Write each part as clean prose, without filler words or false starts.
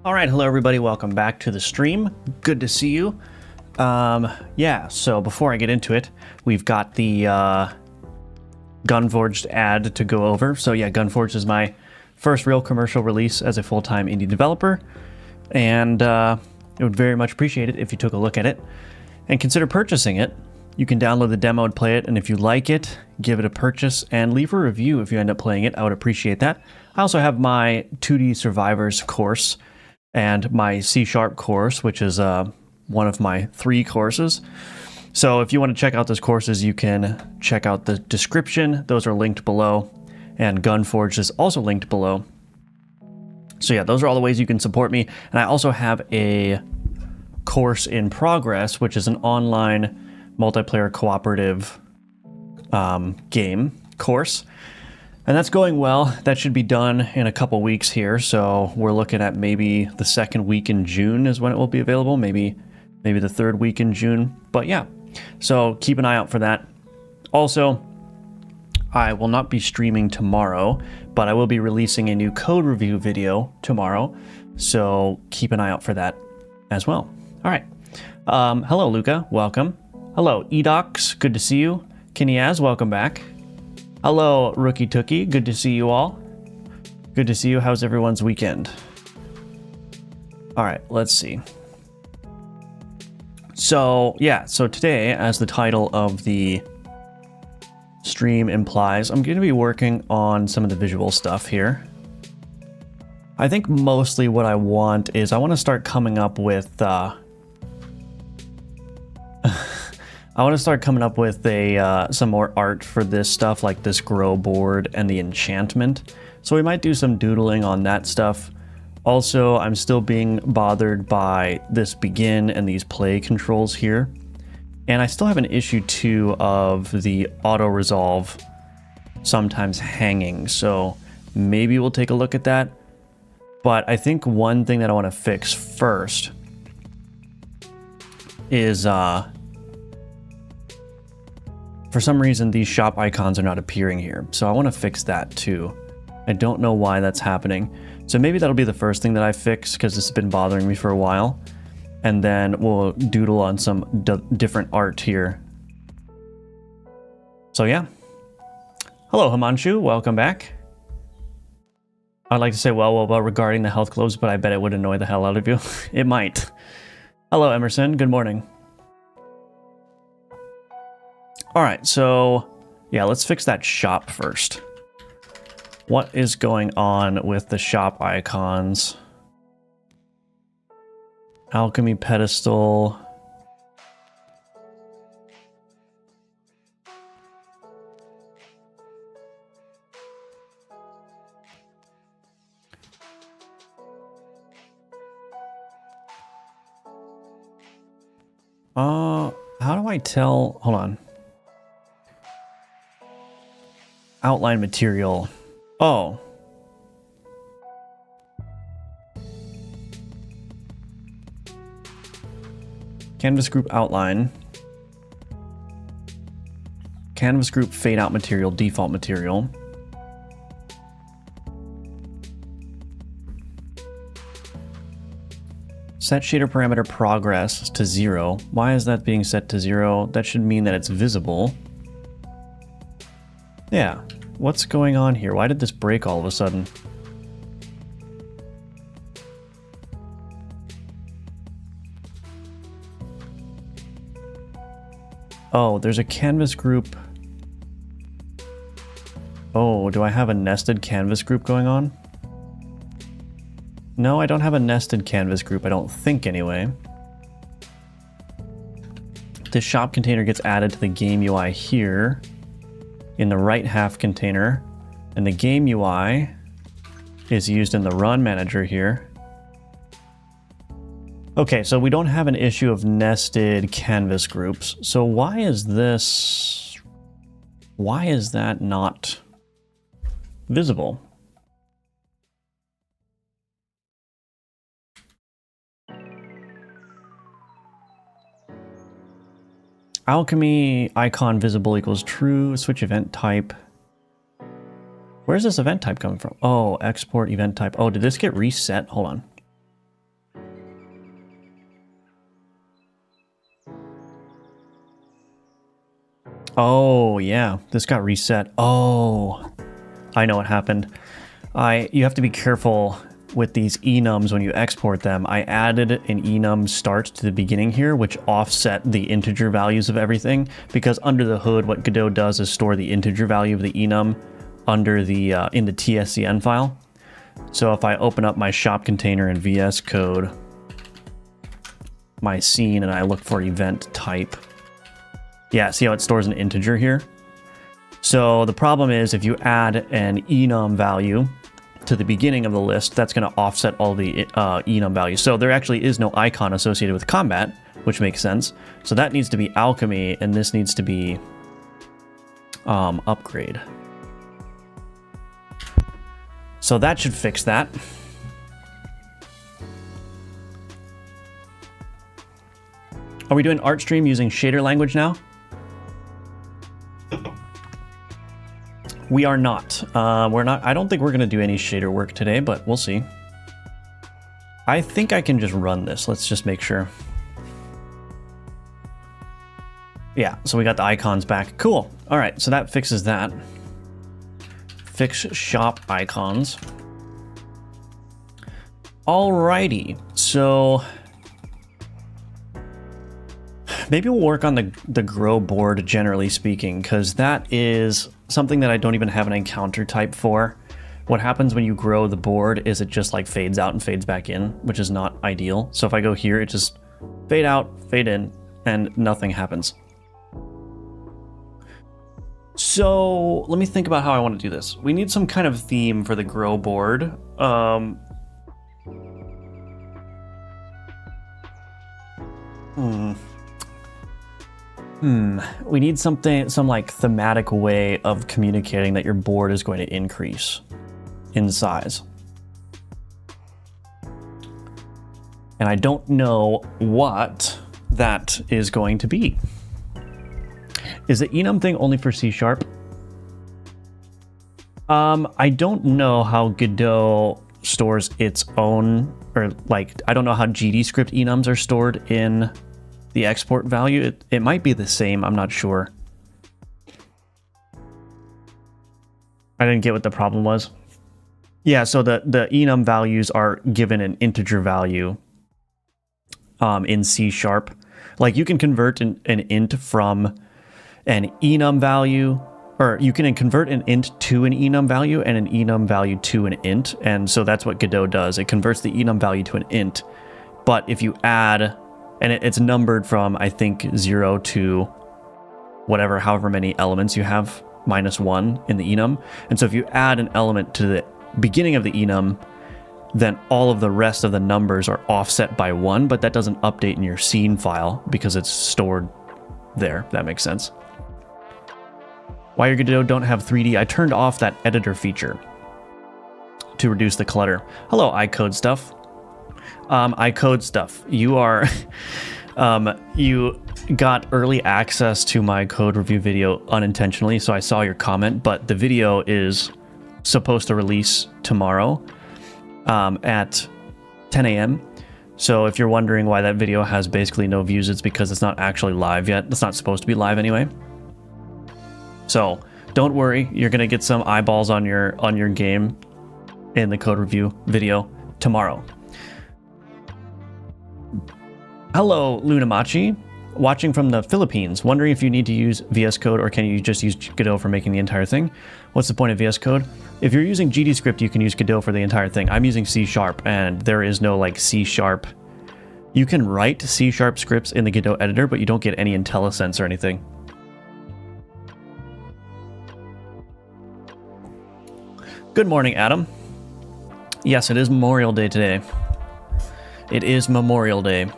All right, hello everybody, welcome back to the stream. Good to see you. Yeah, so before I get into it, we've got the Gunforged ad to go over. So yeah, Gunforged is my first real commercial release as a full-time indie developer, and I would very much appreciate it if you took a look at it and consider purchasing it. You can download the demo and play it, and if you like it, give it a purchase and leave a review if you end up playing it. I would appreciate that. I also have my 2D Survivors course and my C# course, which is one of my 3 courses. So if you want to check out those courses, you can check out the description. Those are linked below, and Gunforged is also linked below. So yeah, those are all the ways you can support me. And I also have a course in progress, which is an online multiplayer cooperative game course. And that's going well. That should be done in a couple weeks here. So we're looking at maybe the 2nd week in June is when it will be available. Maybe the 3rd week in June. But yeah, so keep an eye out for that. Also, I will not be streaming tomorrow, but I will be releasing a new code review video tomorrow. So keep an eye out for that as well. All right. Hello, Luca. Welcome. Hello, Edox. Good to see you. Kinyaz, welcome back. Hello, Rookie Tookie. Good to see you all. Good to see you. How's everyone's weekend? All right, let's see. So, yeah, so today, as the title of the stream implies, I'm going to be working on some of the visual stuff here. I think mostly what I want is I want to start coming up with some more art for this stuff, like this grow board and the enchantment. So we might do some doodling on that stuff. Also, I'm still being bothered by this begin and these play controls here. And I still have an issue too of the auto resolve sometimes hanging. So maybe we'll take a look at that. But I think one thing that I want to fix first is for some reason these shop icons are not appearing here. So I want to fix that too. I don't know why that's happening. So maybe that'll be the first thing that I fix, because this has been bothering me for a while. And then we'll doodle on some different art here. So yeah. Hello, Himanshu. Welcome back. I'd like to say well regarding the health globes, but I bet it would annoy the hell out of you. It might. Hello, Emerson. Good morning. All right, so yeah, let's fix that shop first. What is going on with the shop icons? Alchemy pedestal. How do I tell? Hold on. Outline material. Oh. Canvas group outline. Canvas group fade out material, default material. Set shader parameter progress to 0. Why is that being set to 0? That should mean that it's visible. Yeah. What's going on here? Why did this break all of a sudden? Oh, there's a canvas group. Oh, do I have a nested canvas group going on? No, I don't have a nested canvas group, I don't think anyway. The shop container gets added to the game UI here in the right half container, and the game UI is used in the run manager here. Okay, so we don't have an issue of nested canvas groups. So why is that not visible? Alchemy icon visible equals true. Switch event type. Where's this event type coming from? Oh, export event type. Oh, did this get reset? Hold on. Oh, yeah. This got reset. Oh, I know what happened. You have to be careful with these enums when you export them. I added an enum start to the beginning here, which offset the integer values of everything, because under the hood, what Godot does is store the integer value of the enum under the in the tscn file. So if I open up my shop container in VS Code, my scene, and I look for event type, yeah, see how it stores an integer here? So the problem is if you add an enum value to the beginning of the list, that's going to offset all the enum values. So there actually is no icon associated with combat, which makes sense. So that needs to be alchemy, and this needs to be upgrade. So that should fix that. Are we doing art stream using shader language now? We are not. We're not. I don't think we're going to do any shader work today, but we'll see. I think I can just run this. Let's just make sure. Yeah, so we got the icons back. Cool. All right, so that fixes that. Fix shop icons. Alrighty, so maybe we'll work on the grow board generally speaking, because that is something that I don't even have an encounter type for. What happens when you grow the board is it just like fades out and fades back in, which is not ideal. So if I go here, it just fade out, fade in, and nothing happens. So let me think about how I want to do this. We need some kind of theme for the grow board. We need some like thematic way of communicating that your board is going to increase. in size. And I don't know what that is going to be. Is the enum thing only for C#? I don't know how Godot stores its own, or like, I don't know how GDScript enums are stored in the export value. It might be the same, I'm not sure. I didn't get what the problem was. Yeah, so the enum values are given an integer value in C#. Like you can convert an int from an enum value, or you can convert an int to an enum value and an enum value to an int. And so that's what Godot does. It converts the enum value to an int. But if you add, and it's numbered from, I think, 0 to whatever, however many elements you have, -1 in the enum. And so if you add an element to the beginning of the enum, then all of the rest of the numbers are offset by 1, but that doesn't update in your scene file because it's stored there, if that makes sense. Why your Godot don't have 3D? I turned off that editor feature to reduce the clutter. Hello, iCode stuff. iCode stuff. You are, you got early access to my code review video unintentionally, so I saw your comment, but the video is supposed to release tomorrow at 10 a.m. So if you're wondering why that video has basically no views, it's because it's not actually live yet. It's not supposed to be live anyway. So don't worry, you're gonna get some eyeballs on your game in the code review video tomorrow. Hello, Lunamachi, watching from the Philippines. Wondering if you need to use VS Code or can you just use Godot for making the entire thing? What's the point of VS Code? If you're using GDScript, you can use Godot for the entire thing. I'm using C#, and there is no like C#. You can write C# scripts in the Godot editor, but you don't get any IntelliSense or anything. Good morning, Adam. Yes, it is Memorial Day today. It is Memorial Day.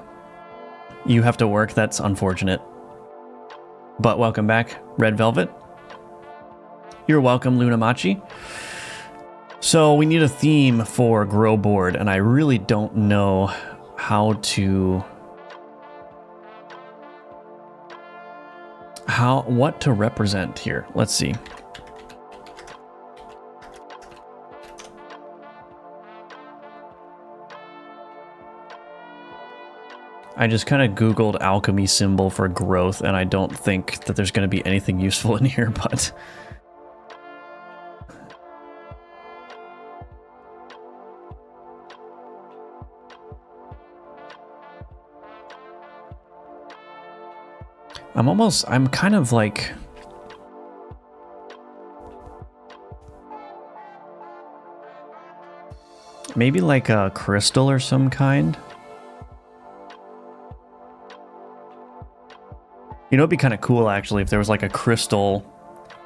You have to work, that's unfortunate. But welcome back, Red Velvet. You're welcome, Lunamachi. So we need a theme for Grow Board, and I really don't know what to represent here. Let's see. I just kind of Googled alchemy symbol for growth, and I don't think that there's going to be anything useful in here, but... I'm kind of like... maybe like a crystal or some kind. You know, it'd be kind of cool, actually, if there was like a crystal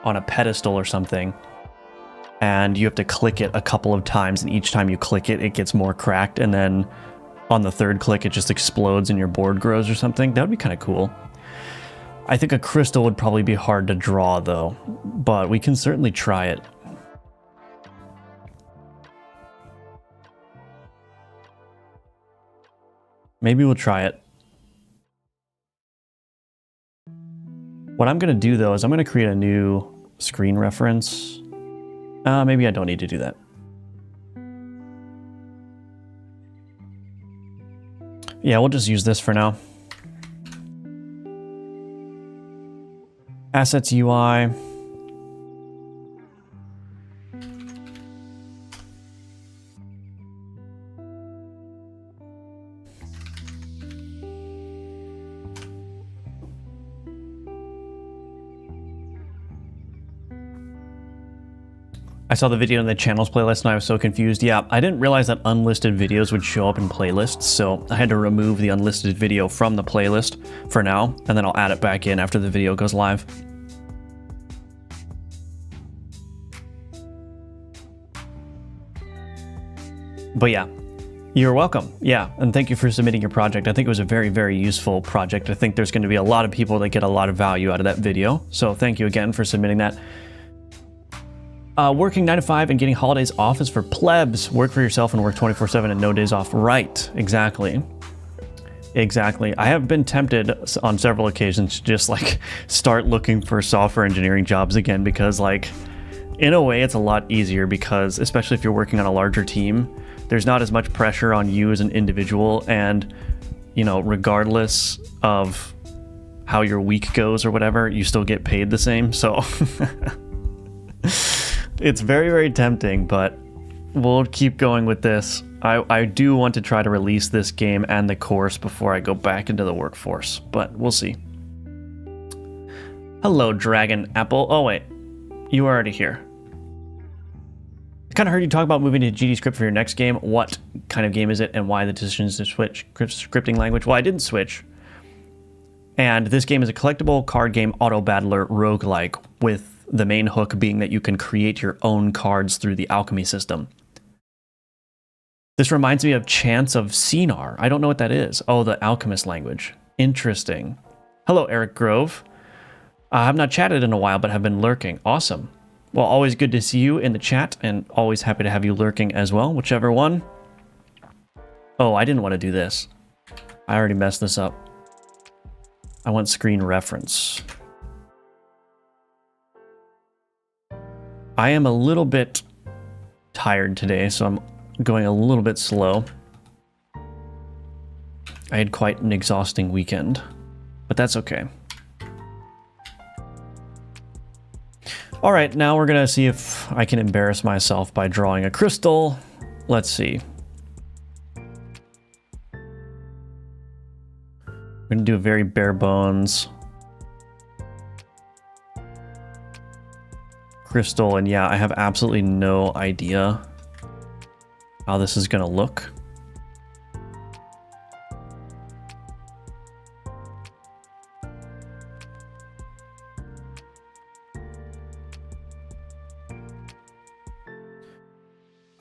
on a pedestal or something, and you have to click it a couple of times, and each time you click it, it gets more cracked, and then on the third click, it just explodes and your board grows or something. That would be kind of cool. I think a crystal would probably be hard to draw, though, but we can certainly try it. Maybe we'll try it. What I'm going to do, though, is I'm going to create a new screen reference. Maybe I don't need to do that. Yeah, we'll just use this for now. Assets UI. I saw the video in the channels playlist and I was so confused. Yeah, I didn't realize that unlisted videos would show up in playlists, so I had to remove the unlisted video from the playlist for now, and then I'll add it back in after the video goes live. But yeah, you're welcome. Yeah, and thank you for submitting your project. I think it was a very, very useful project. I think there's going to be a lot of people that get a lot of value out of that video, so thank you again for submitting that. Working 9 to 5 and getting holidays off is for plebs. Work for yourself and work 24/7 and no days off. Right, exactly. Exactly. I have been tempted on several occasions to just like start looking for software engineering jobs again, because like in a way it's a lot easier, because especially if you're working on a larger team, there's not as much pressure on you as an individual, and you know, regardless of how your week goes or whatever, you still get paid the same. So it's very, very tempting, but we'll keep going with this. I do want to try to release this game and the course before I go back into the workforce, but we'll see. Hello, Dragon Apple. Oh, wait. You were already here. I kind of heard you talk about moving to GD script for your next game. What kind of game is it, and why the decisions to switch scripting language? Well, I didn't switch. And this game is a collectible card game auto battler roguelike, with the main hook being that you can create your own cards through the alchemy system. This reminds me of Chants of Sinar. I don't know what that is. Oh, the alchemist language. Interesting. Hello, Eric Grove. I have not chatted in a while, but have been lurking. Awesome. Well, always good to see you in the chat, and always happy to have you lurking as well, whichever one. Oh, I didn't want to do this. I already messed this up. I want screen reference. I am a little bit tired today, so I'm going a little bit slow. I had quite an exhausting weekend, but that's okay. All right, now we're gonna see if I can embarrass myself by drawing a crystal. Let's see. We're gonna do a very bare bones crystal, and yeah, I have absolutely no idea how this is gonna look.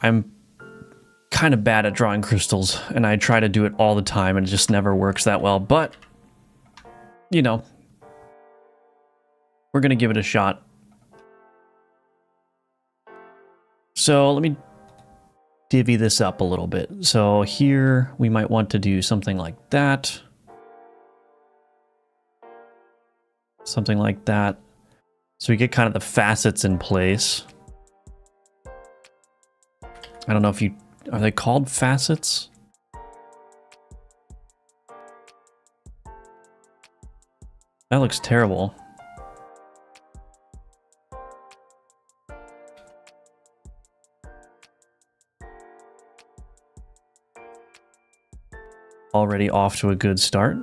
I'm kind of bad at drawing crystals, and I try to do it all the time, and it just never works that well, but you know, we're gonna give it a shot. So let me divvy this up a little bit. So here we might want to do something like that. Something like that. So we get kind of the facets in place. I don't know if are they called facets? That looks terrible. Already off to a good start.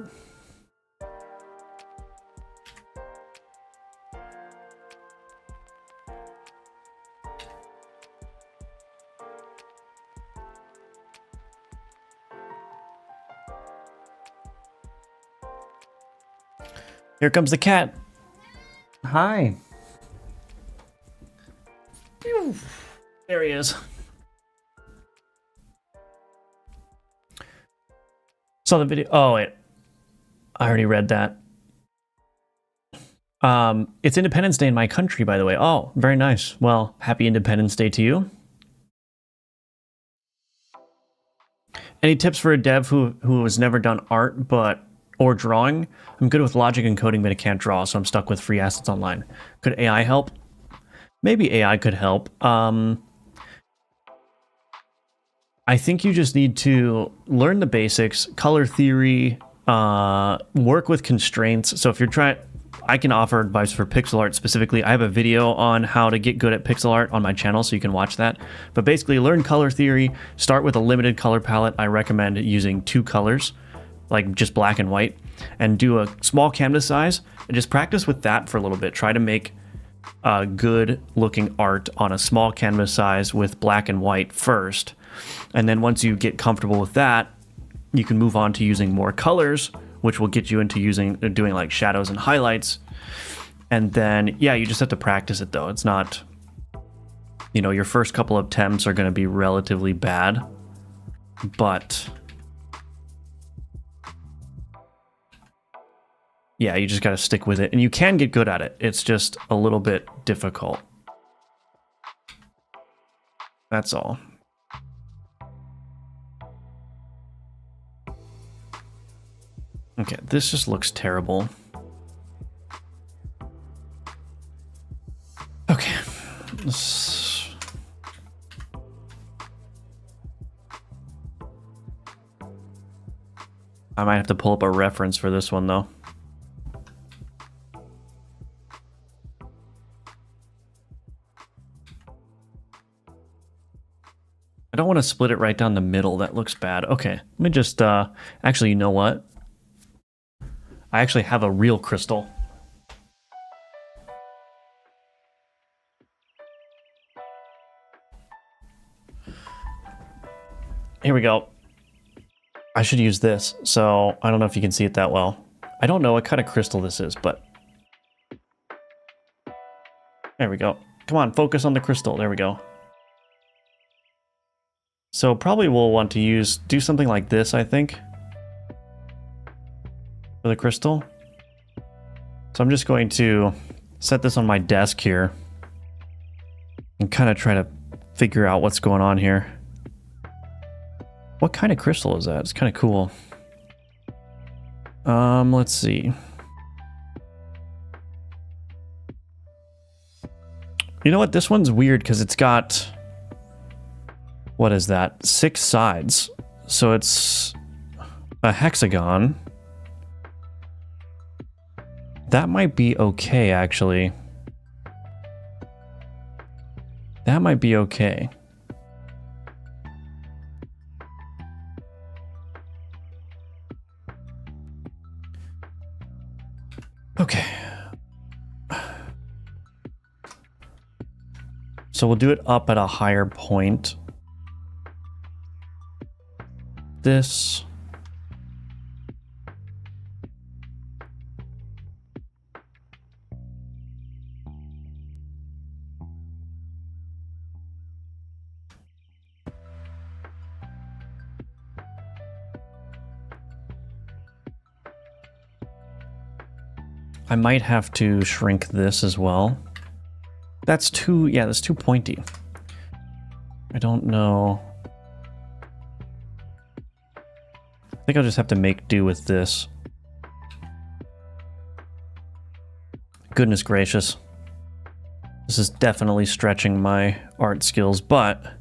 Here comes the cat. Hi. There he is. Saw the video. Oh, wait. I already read that. It's Independence Day in my country, by the way. Oh, very nice. Well, happy Independence Day to you. Any tips for a dev who has never done art or drawing? I'm good with logic and coding, but I can't draw, so I'm stuck with free assets online. Could AI help? Maybe AI could help. I think you just need to learn the basics, color theory, work with constraints. So if you're trying, I can offer advice for pixel art specifically. I have a video on how to get good at pixel art on my channel, so you can watch that. But basically, learn color theory, start with a limited color palette. I recommend using 2 colors, like just black and white, and do a small canvas size, and just practice with that for a little bit. Try to make good looking art on a small canvas size with black and white first. And then once you get comfortable with that, you can move on to using more colors, which will get you into doing like shadows and highlights. And then, yeah, you just have to practice it though. It's not, you know, your first couple of attempts are going to be relatively bad, but yeah, you just got to stick with it, and you can get good at it. It's just a little bit difficult. That's all. Okay, this just looks terrible. Okay. I might have to pull up a reference for this one, though. I don't want to split it right down the middle. That looks bad. Okay, let me just, actually, you know what? I actually have a real crystal. Here we go. I should use this, so I don't know if you can see it that well. I don't know what kind of crystal this is, but... There we go. Come on, focus on the crystal. There we go. So probably we'll want to do something like this, I think, for the crystal. So I'm just going to set this on my desk here and kind of try to figure out what's going on here. What kind of crystal is that? It's kind of cool. Let's see. You know what? This one's weird because it's got... What is that? 6 sides. So it's a hexagon. That might be okay, actually. That might be okay. Okay. So we'll do it up at a higher point. This. I might have to shrink this as well. That's too, yeah, that's too pointy. I don't know. I think I'll just have to make do with this. Goodness gracious. This is definitely stretching my art skills, but...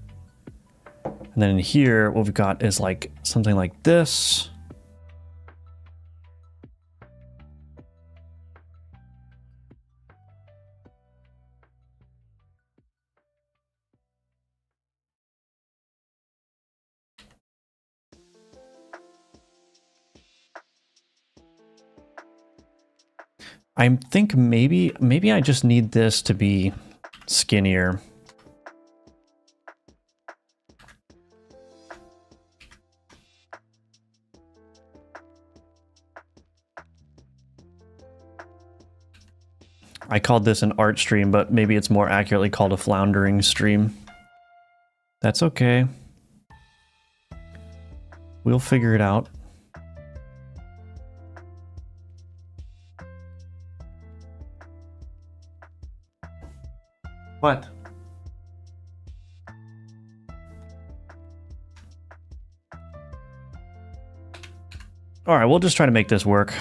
And then in here, what we've got is like something like this. I think maybe I just need this to be skinnier. I called this an art stream, but maybe it's more accurately called a floundering stream. That's okay. We'll figure it out. What? All right, we'll just try to make this work.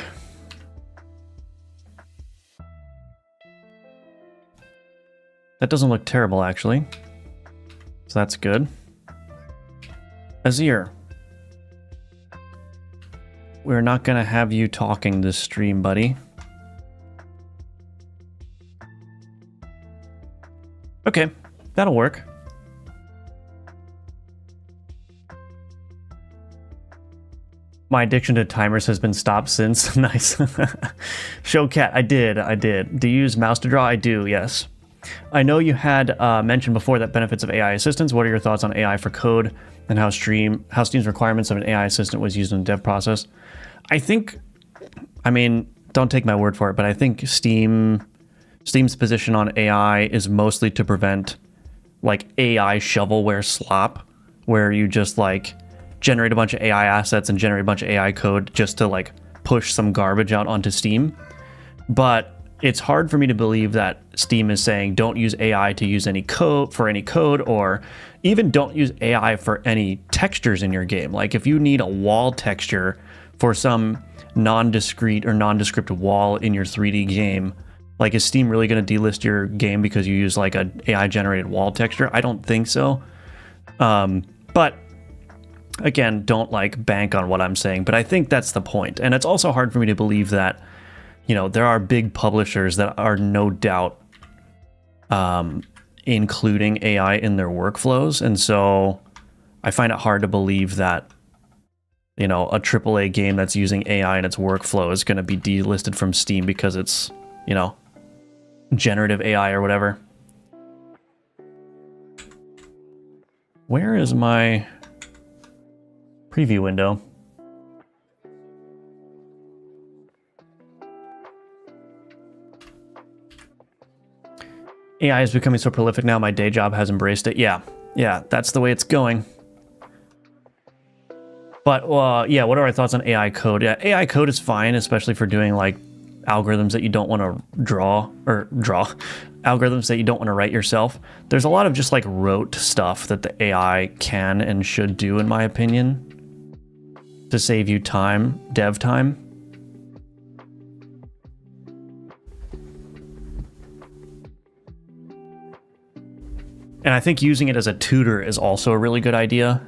That doesn't look terrible, actually. So that's good. Azir. We're not going to have you talking this stream, buddy. Okay, that'll work. My addiction to timers has been stopped since. Nice. Showcat, I did. Do you use mouse to draw? I do, yes. I know you had mentioned before that benefits of AI assistants. What are your thoughts on AI for code and how Steam's requirements of an AI assistant was used in the dev process? I mean, don't take my word for it, but I think Steam's position on AI is mostly to prevent like AI shovelware slop, where you just like generate a bunch of AI assets and generate a bunch of AI code just to like push some garbage out onto Steam. But it's hard for me to believe that Steam is saying don't use AI to use any code for any code, or even don't use AI for any textures in your game. Like if you need a wall texture for some non-discrete or nondescript wall in your 3D game, like is Steam really going to delist your game because you use like an AI generated wall texture? I don't think so. But again, don't like bank on what I'm saying, but I think that's the point. And it's also hard for me to believe that, you know, there are big publishers that are no doubt including AI in their workflows. And so I find it hard to believe that, you know, a AAA game that's using AI in its workflow is going to be delisted from Steam because it's, you know, generative AI or whatever. Where is my preview window? AI is becoming so prolific now, my day job has embraced it. Yeah, that's the way it's going. But yeah, what are our thoughts on AI code? Yeah, AI code is fine, especially for doing like algorithms that you don't want to draw, algorithms that you don't want to write yourself. There's a lot of just like rote stuff that the AI can and should do, in my opinion, to save you time, dev time. And I think using it as a tutor is also a really good idea.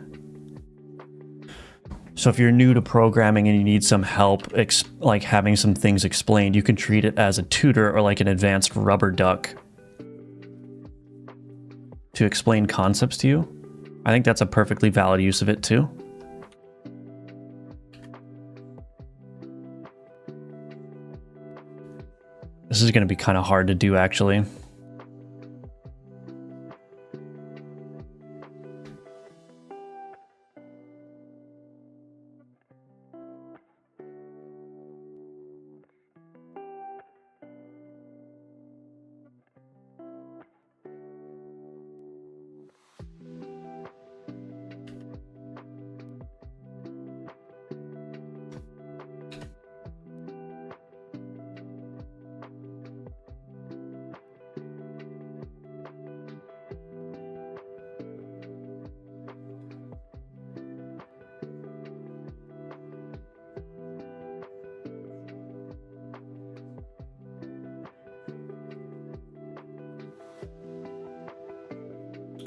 So if you're new to programming and you need some help, like having some things explained, you can treat it as a tutor or like an advanced rubber duck to explain concepts to you. I think that's a perfectly valid use of it too. This is going to be kind of hard to do, actually.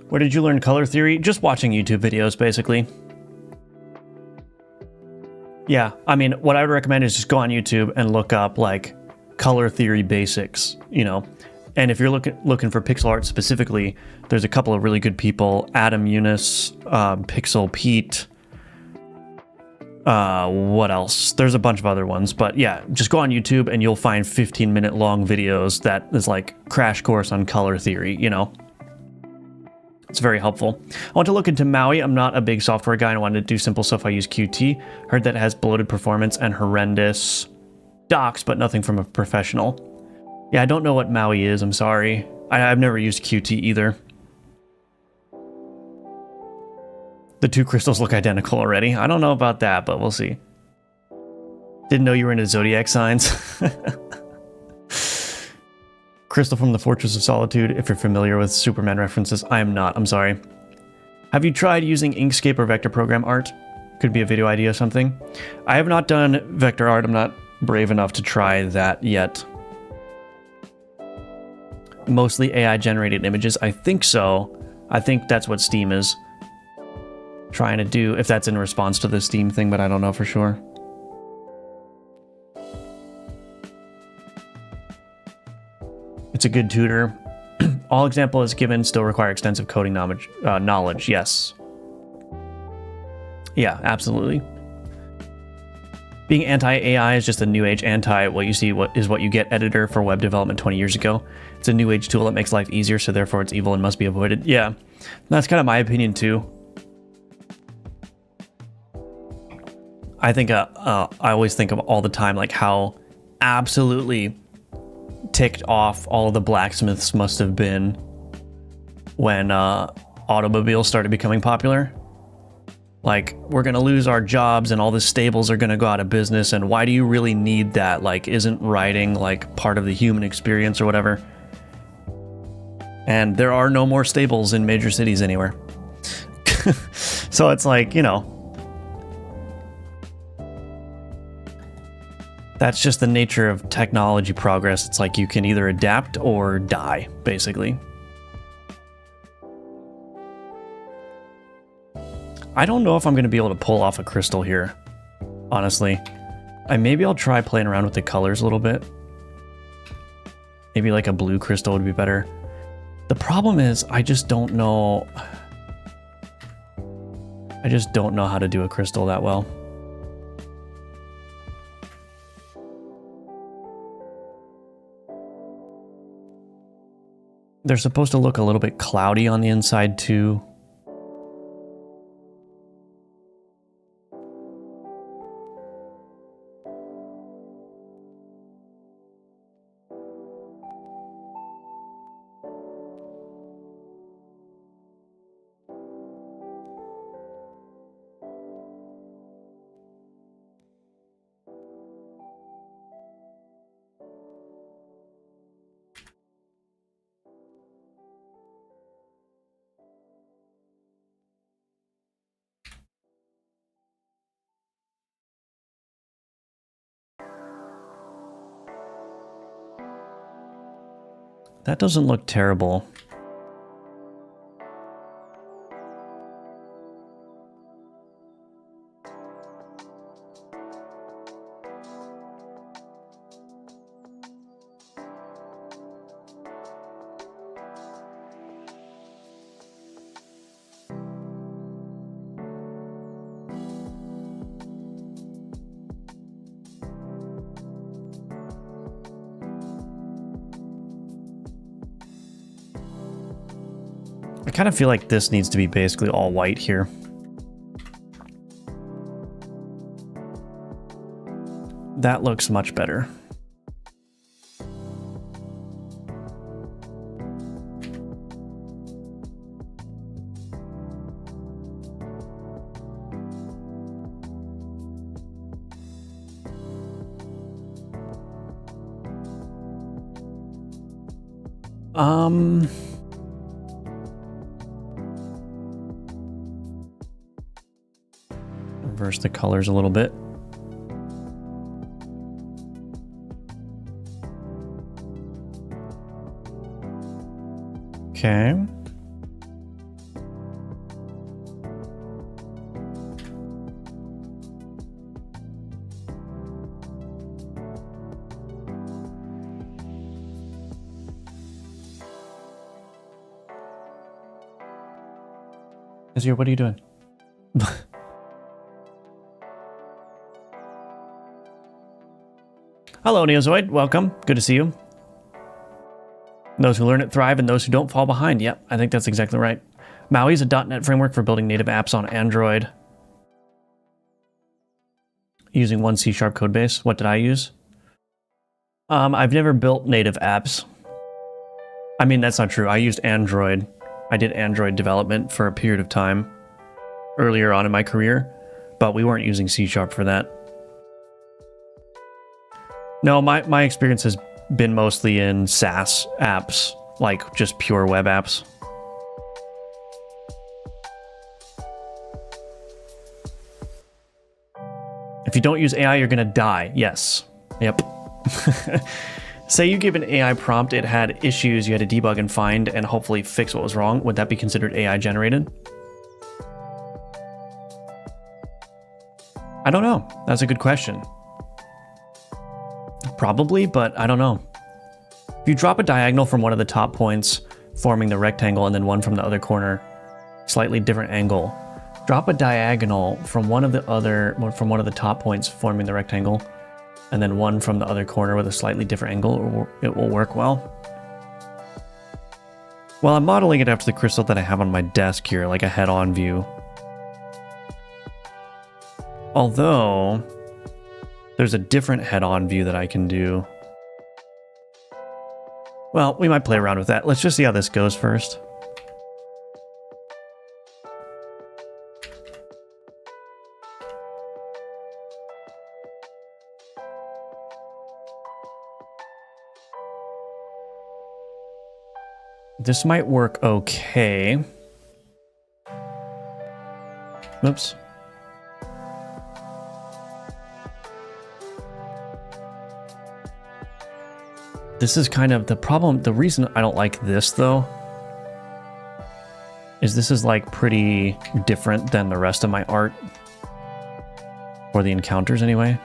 Where did you learn color theory? Just watching YouTube videos, basically. Yeah, I mean, what I would recommend is just go on YouTube and look up like color theory basics, you know. And if you're looking for pixel art specifically, there's a couple of really good people: Adam Eunice, Pixel Pete. What else? There's a bunch of other ones, but yeah, just go on YouTube and you'll find 15-minute long videos that is like crash course on color theory, you know. It's very helpful. I want to look into Maui. I'm not a big software guy and I wanted to do simple stuff. I use Qt. Heard that it has bloated performance and horrendous docs, but nothing from a professional. Yeah, I don't know what Maui is. I'm sorry. I've never used Qt either. The two crystals look identical already. I don't know about that, but we'll see. Didn't know you were into zodiac signs. Crystal from the Fortress of Solitude, if you're familiar with Superman references. I am not, I'm sorry. Have you tried using Inkscape or vector program art? Could be a video idea or something. I have not done vector art. I'm not brave enough to try that yet. Mostly AI generated images. I think so. I think that's what Steam is trying to do, if that's in response to the Steam thing, but I don't know for sure. It's a good tutor. All example is given still require extensive coding knowledge. Yes. Yeah, absolutely. Being anti-AI is just a new age what you see what you get editor for web development 20 years ago. It's a new age tool that makes life easier, so therefore it's evil and must be avoided. Yeah, that's kind of my opinion too. I think I always think of all the time like how absolutely ticked off all the blacksmiths must have been when automobiles started becoming popular. Like, we're going to lose our jobs and all the stables are going to go out of business. And why do you really need that? Like, isn't writing like part of the human experience or whatever? And there are no more stables in major cities anywhere. So it's like, you know, that's just the nature of technology progress. It's like you can either adapt or die, basically. I don't know if I'm going to be able to pull off a crystal here, honestly. Maybe I'll try playing around with the colors a little bit. Maybe like a blue crystal would be better. The problem is I just don't know. I just don't know how to do a crystal that well. They're supposed to look a little bit cloudy on the inside too. That doesn't look terrible. I kind of feel like this needs to be basically all white here. That looks much better. Reverse the colors a little bit. Okay. Azir, what are you doing? Hello, Neozoid. Welcome. Good to see you. Those who learn it thrive, and those who don't fall behind. Yep, I think that's exactly right. Maui is a .NET framework for building native apps on Android. Using one C# code base. What did I use? I've never built native apps. I mean, that's not true. I used Android. I did Android development for a period of time earlier on in my career, but we weren't using C# for that. No, my experience has been mostly in SaaS apps, like just pure web apps. If you don't use AI, you're gonna die. Yes. Yep. Say you give an AI prompt, it had issues, you had to debug and find and hopefully fix what was wrong. Would that be considered AI generated? I don't know. That's a good question. Probably, but I don't know. If you drop a diagonal from one of the top points, forming the rectangle, and then one from the other corner, slightly different angle. Drop a diagonal from one of the top points, forming the rectangle, and then one from the other corner with a slightly different angle, it will work well. Well, I'm modeling it after the crystal that I have on my desk here, like a head-on view. Although there's a different head-on view that I can do. Well, we might play around with that. Let's just see how this goes first. This might work okay. Oops. This is kind of the problem. The reason I don't like this, though, is this is like pretty different than the rest of my art. Or the encounters, anyway.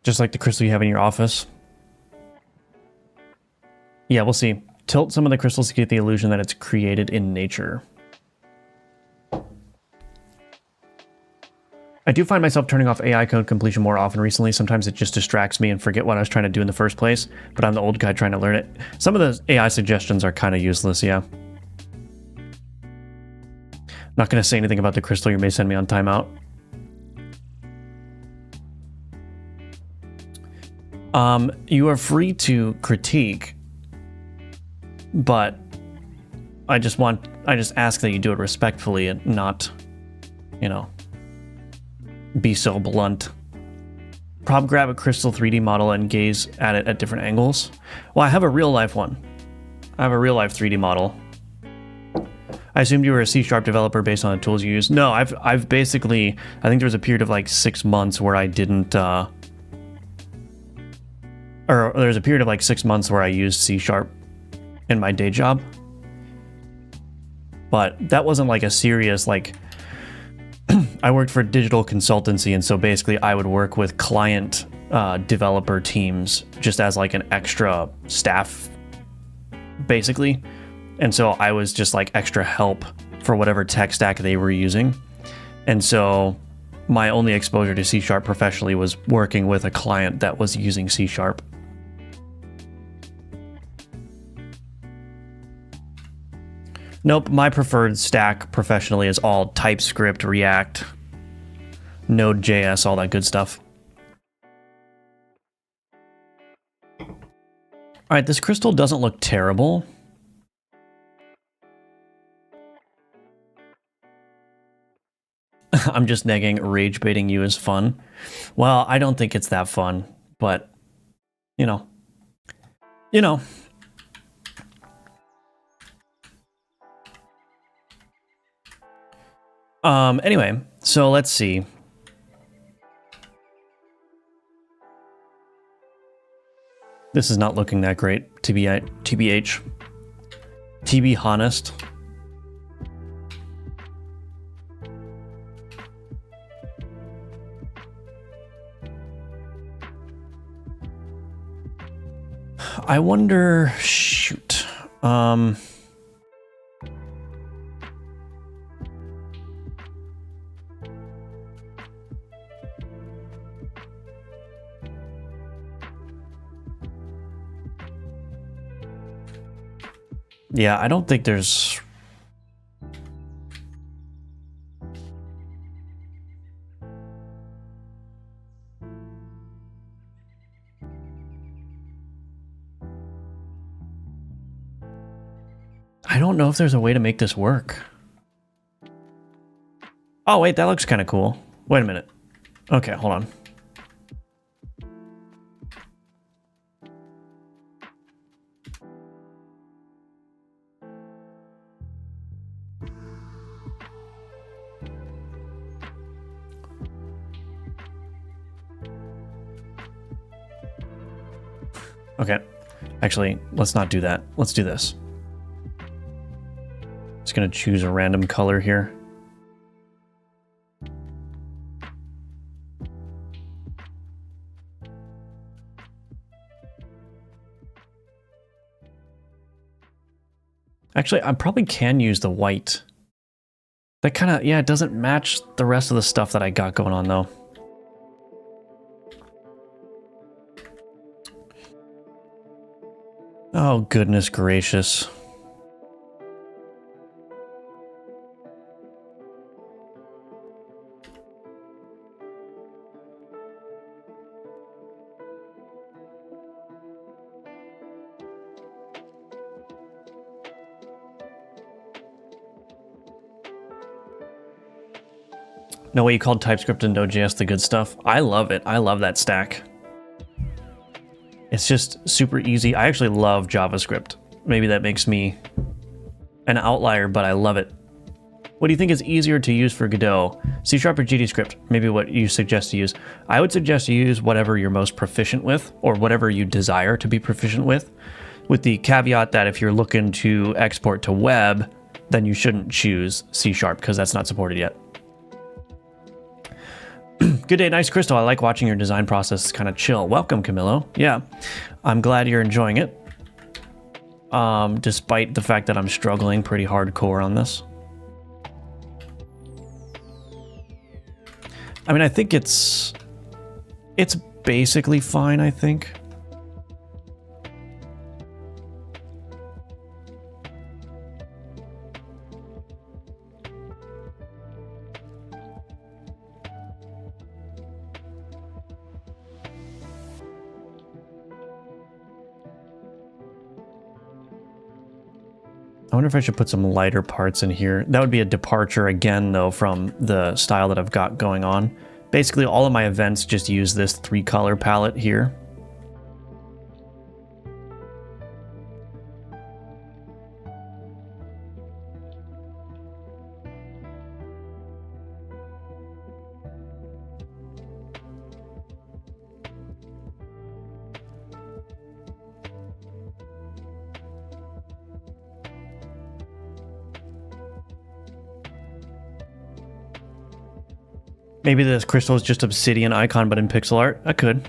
Just like the crystal you have in your office. Yeah, we'll see. Tilt some of the crystals to get the illusion that it's created in nature. I do find myself turning off AI code completion more often recently. Sometimes it just distracts me and forget what I was trying to do in the first place, but I'm the old guy trying to learn it. Some of the AI suggestions are kind of useless, yeah. Not going to say anything about the crystal you may send me on timeout. You are free to critique, but I just ask that you do it respectfully and not, you know, be so blunt. Prop grab a crystal 3D model and gaze at it at different angles. Well, I have a real life one. I have a real life 3D model. I assumed you were a C# developer based on the tools you use. No, I've basically, I think there was a period of like 6 months where I didn't, or there's a period of like 6 months where I used C# in my day job. But that wasn't like a serious, like, I worked for digital consultancy, and so basically I would work with client developer teams just as like an extra staff, basically. And so I was just like extra help for whatever tech stack they were using. And so my only exposure to C# professionally was working with a client that was using C#. Nope, my preferred stack professionally is all TypeScript, React, Node.js, all that good stuff. All right, this crystal doesn't look terrible. I'm just negging, rage baiting you is fun. Well, I don't think it's that fun, but, you know. Anyway, so let's see. This is not looking that great, TBH. To be honest. I wonder, shoot. Yeah, I don't think there's... I don't know if there's a way to make this work. Oh, wait, that looks kind of cool. Wait a minute. Okay, hold on. Okay, actually, let's not do that. Let's do this. Just gonna choose a random color here. Actually, I probably can use the white. That kind of, yeah, it doesn't match the rest of the stuff that I got going on, though. Oh, goodness gracious. No way you called TypeScript and Node.js the good stuff. I love it. I love that stack. It's just super easy. I actually love JavaScript. Maybe that makes me an outlier, but I love it. What do you think is easier to use for Godot? C# or GDScript? Maybe what you suggest to use. I would suggest you use whatever you're most proficient with, or whatever you desire to be proficient with the caveat that if you're looking to export to web, then you shouldn't choose C# because that's not supported yet. Good day, nice Crystal. I like watching your design process. It's kind of chill. Welcome, Camillo. Yeah, I'm glad you're enjoying it. Despite the fact that I'm struggling pretty hardcore on this. I mean, I think it's basically fine, I think. I wonder if I should put some lighter parts in here. That would be a departure again, though, from the style that I've got going on. Basically, all of my events just use this 3-color palette here. Maybe this crystal is just obsidian icon, but in pixel art. I could.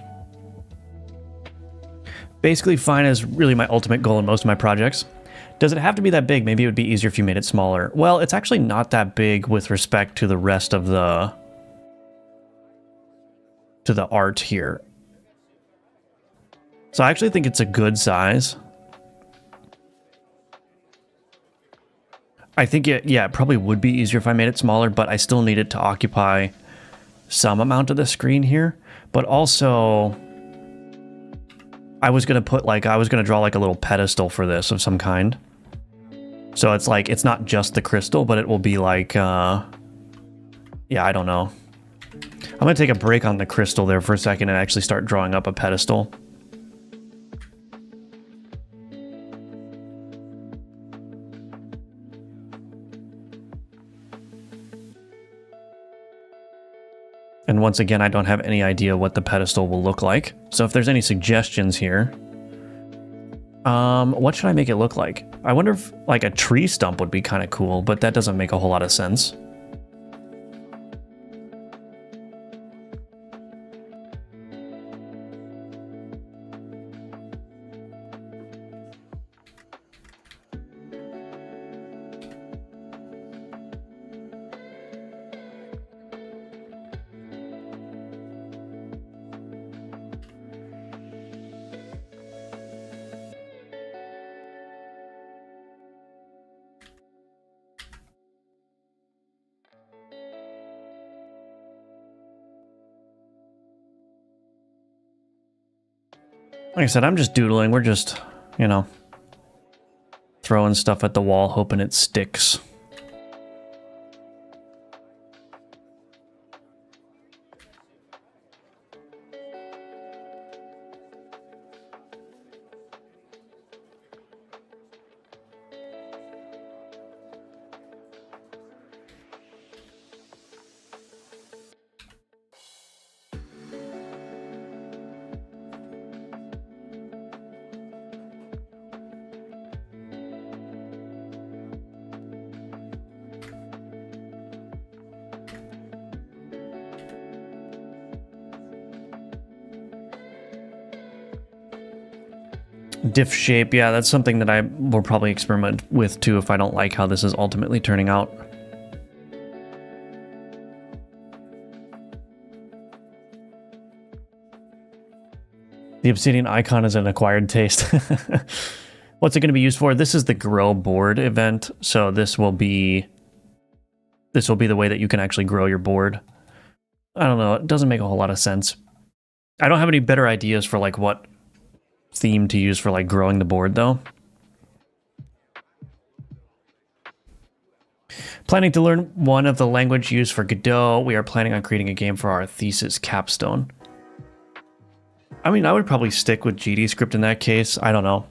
Basically fine is really my ultimate goal in most of my projects. Does it have to be that big? Maybe it would be easier if you made it smaller. Well, it's actually not that big with respect to the rest of the art here. So I actually think it's a good size. I think it probably would be easier if I made it smaller, but I still need it to occupy some amount of the screen here. But also, I was gonna draw like a little pedestal for this of some kind. So it's like, it's not just the crystal, but it will be like, yeah, I don't know. I'm gonna take a break on the crystal there for a second and actually start drawing up a pedestal. And once again, I don't have any idea what the pedestal will look like. So if there's any suggestions here, what should I make it look like? I wonder if like a tree stump would be kind of cool, but that doesn't make a whole lot of sense. Like I said, I'm just doodling. We're just, you know, throwing stuff at the wall, hoping it sticks. Diff shape, yeah, that's something that I will probably experiment with too if I don't like how this is ultimately turning out. The obsidian icon is an acquired taste. What's it going to be used for? This is the grow board event, so this will be the way that you can actually grow your board. I don't know, it doesn't make a whole lot of sense. I don't have any better ideas for like what theme to use for like growing the board though. Planning to learn one of the language used for Godot. We are planning on creating a game for our thesis capstone. I mean, I would probably stick with GDScript in that case. I don't know.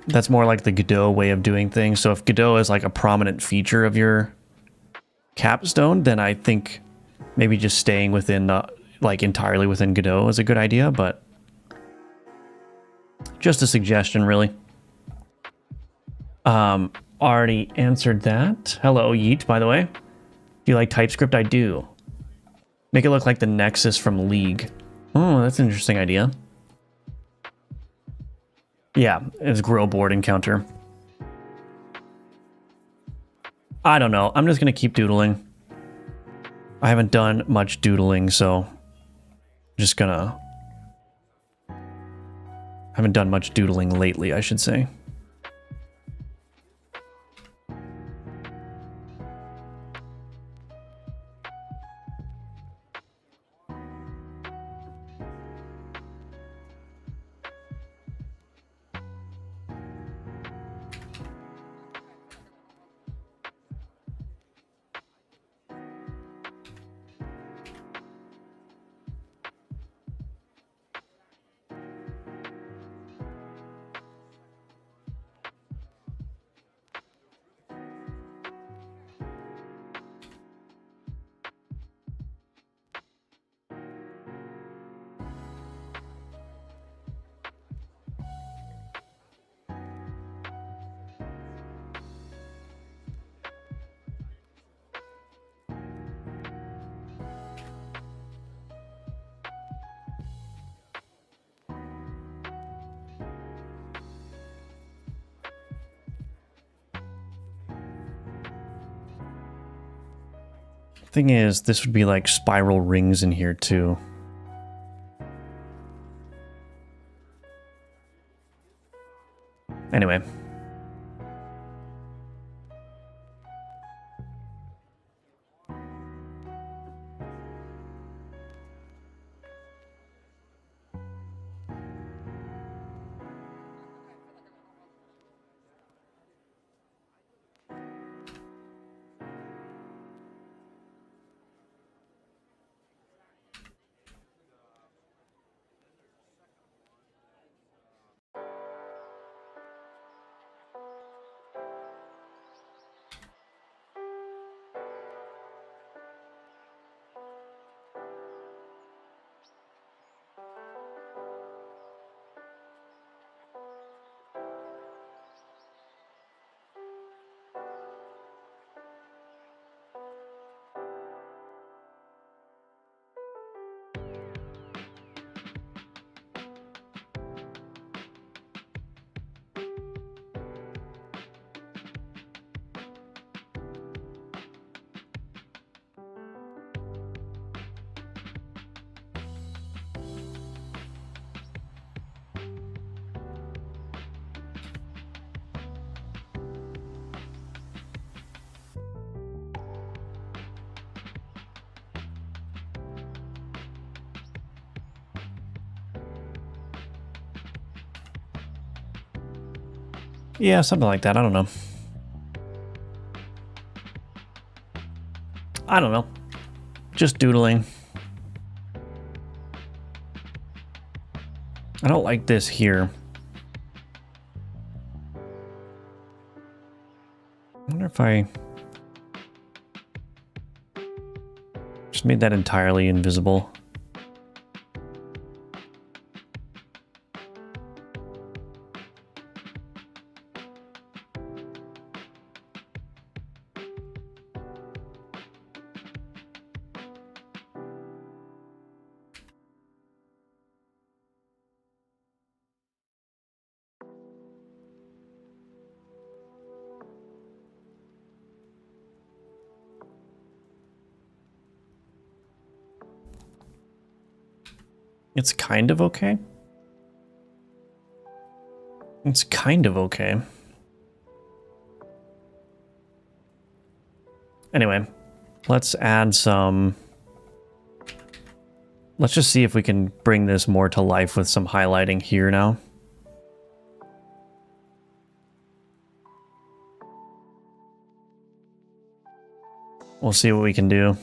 That's more like the Godot way of doing things. So if Godot is like a prominent feature of your capstone, then I think maybe just staying within like entirely within Godot is a good idea, but just a suggestion, really. Already answered that. Hello, Yeet, by the way. Do you like TypeScript? I do. Make it look like the Nexus from League. Oh, that's an interesting idea. Yeah, it's grow board encounter. I don't know. I'm just going to keep doodling. I haven't done much doodling, so I'm just gonna... haven't done much doodling lately, I should say. Thing is, this would be like spiral rings in here too. Anyway. Yeah, something like that. I don't know. I don't know. Just doodling. I don't like this here. I wonder if I just made that entirely invisible. It's kind of okay. It's kind of okay. Anyway, let's add some... Let's just see if we can bring this more to life with some highlighting here now. We'll see what we can do.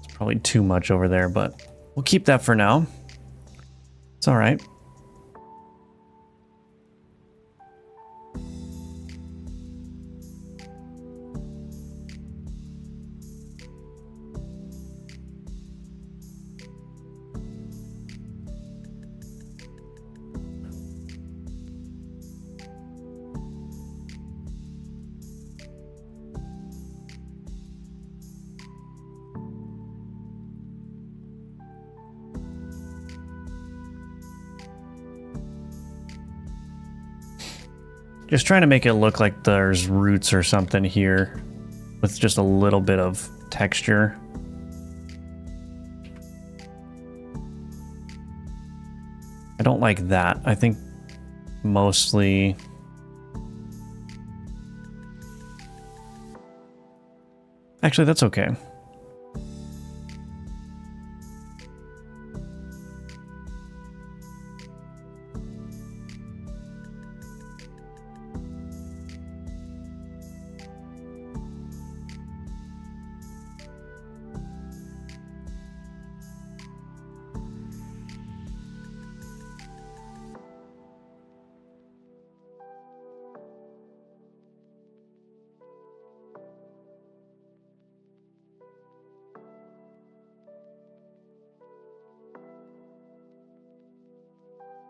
It's probably too much over there, but we'll keep that for now. It's all right. Just trying to make it look like there's roots or something here with just a little bit of texture. I don't like that. I think mostly... Actually, that's okay.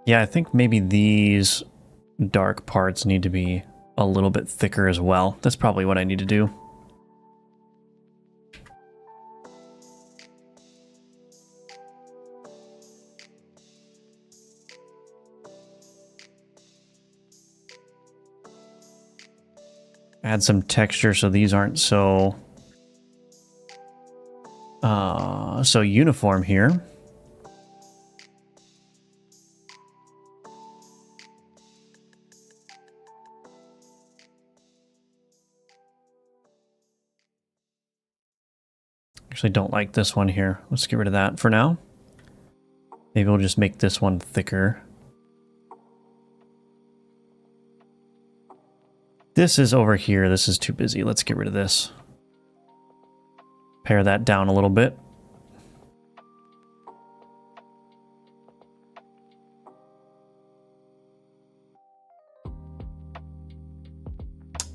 Yeah, I think maybe these dark parts need to be a little bit thicker as well. That's probably what I need to do. Add some texture so these aren't so uniform here. Actually don't like this one here. Let's get rid of that for now. Maybe we'll just make this one thicker. This is over here. This is too busy. Let's get rid of this. Pare that down a little bit.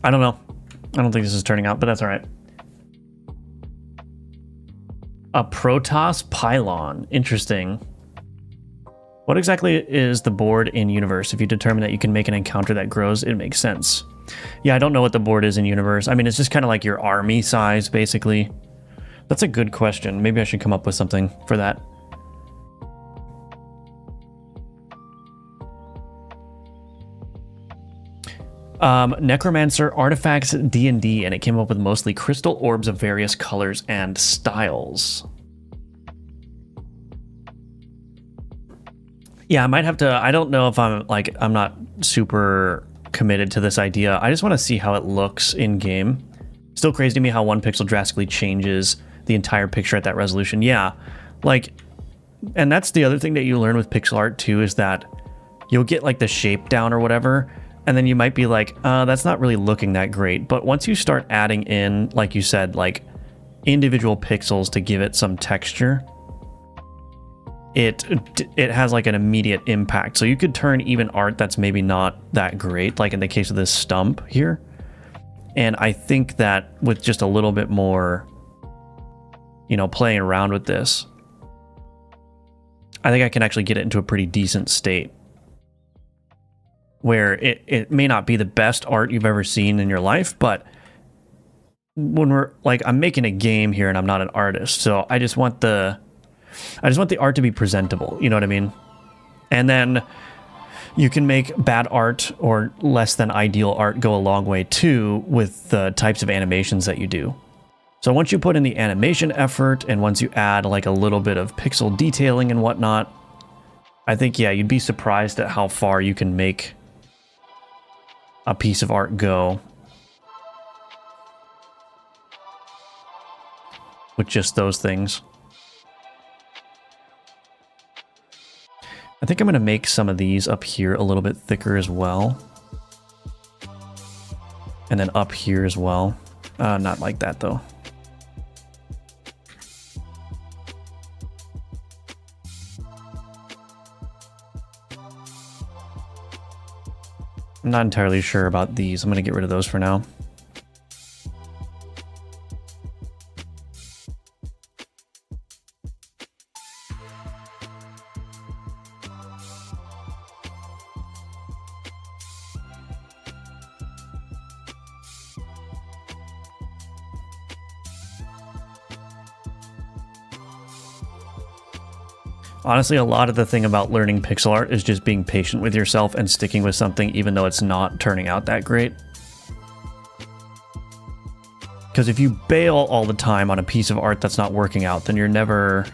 I don't know. I don't think this is turning out, but that's all right. A Protoss pylon. Interesting. What exactly is the board in universe? If you determine that you can make an encounter that grows, it makes sense. Yeah, I don't know what the board is in universe. I mean, it's just kind of like your army size, basically. That's a good question. Maybe I should come up with something for that. Necromancer Artifacts D&D, and it came up with mostly crystal orbs of various colors and styles. Yeah, I might have to... I don't know if I'm not super committed to this idea. I just want to see how it looks in game. Still crazy to me how one pixel drastically changes the entire picture at that resolution. Yeah, like, and that's the other thing that you learn with pixel art too, is that you'll get like the shape down or whatever, and then you might be like, that's not really looking that great. But once you start adding in, like you said, like individual pixels to give it some texture, it has like an immediate impact. So you could turn even art that's maybe not that great, like in the case of this stump here. And I think that with just a little bit more, you know, playing around with this, I think I can actually get it into a pretty decent state where it may not be the best art you've ever seen in your life, but when we're like, I'm making a game here and I'm not an artist, so I just want the art to be presentable, you know what I mean? And then you can make bad art or less than ideal art go a long way too with the types of animations that you do. So once you put in the animation effort and once you add like a little bit of pixel detailing and whatnot, I think, yeah, you'd be surprised at how far you can make a piece of art go. with just those things. I think I'm going to make some of these up here a little bit thicker as well. And then up here as well. Not like that though. I'm not entirely sure about these. I'm going to get rid of those for now. Honestly, a lot of the thing about learning pixel art is just being patient with yourself and sticking with something even though it's not turning out that great. Because if you bail all the time on a piece of art that's not working out, then you're never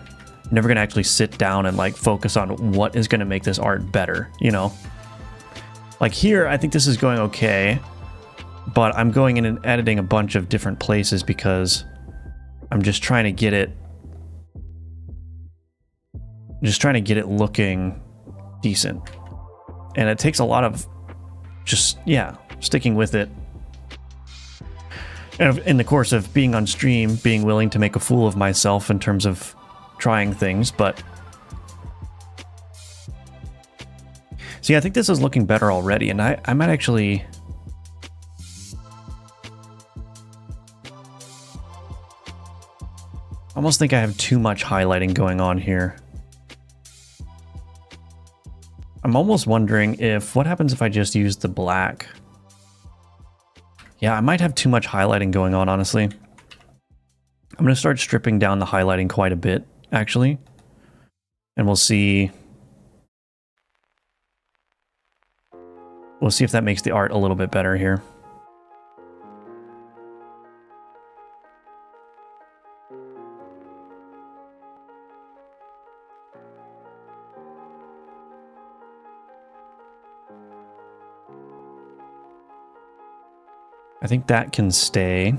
going to actually sit down and like focus on what is going to make this art better, you know? Like here, I think this is going okay, but I'm going in and editing a bunch of different places because I'm just trying to get it looking decent. And it takes a lot of just, yeah, sticking with it. And in the course of being on stream, being willing to make a fool of myself in terms of trying things, but... See, I think this is looking better already, and I might actually... I almost think I have too much highlighting going on here. I'm almost wondering what happens if I just use the black? Yeah, I might have too much highlighting going on, honestly. I'm going to start stripping down the highlighting quite a bit, actually. And we'll see if that makes the art a little bit better here. I think that can stay.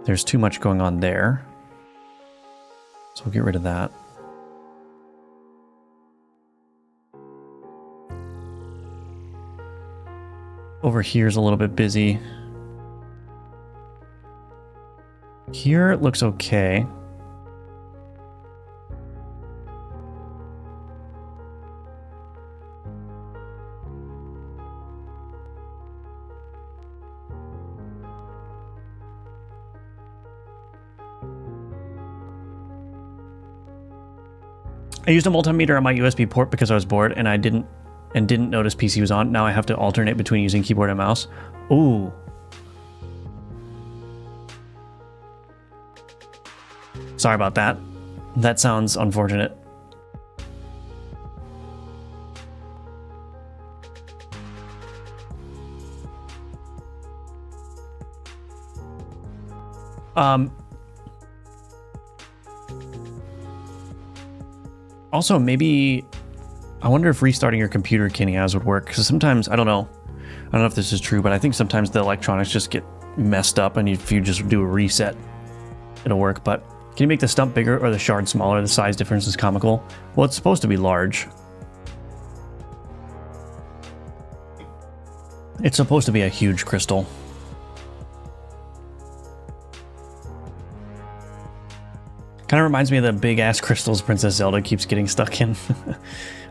There's too much going on there. So we'll get rid of that. Over here's a little bit busy. Here it looks okay. I used a multimeter on my USB port because I was bored and I didn't notice PC was on. Now I have to alternate between using keyboard and mouse. Ooh. Sorry about that. That sounds unfortunate. Also, maybe... I wonder if restarting your computer, Kenny, would work. Because sometimes, I don't know if this is true, but I think sometimes the electronics just get messed up, and if you just do a reset, it'll work. But can you make the stump bigger or the shard smaller? The size difference is comical. Well, it's supposed to be large. It's supposed to be a huge crystal. Kind of reminds me of the big-ass crystals Princess Zelda keeps getting stuck in.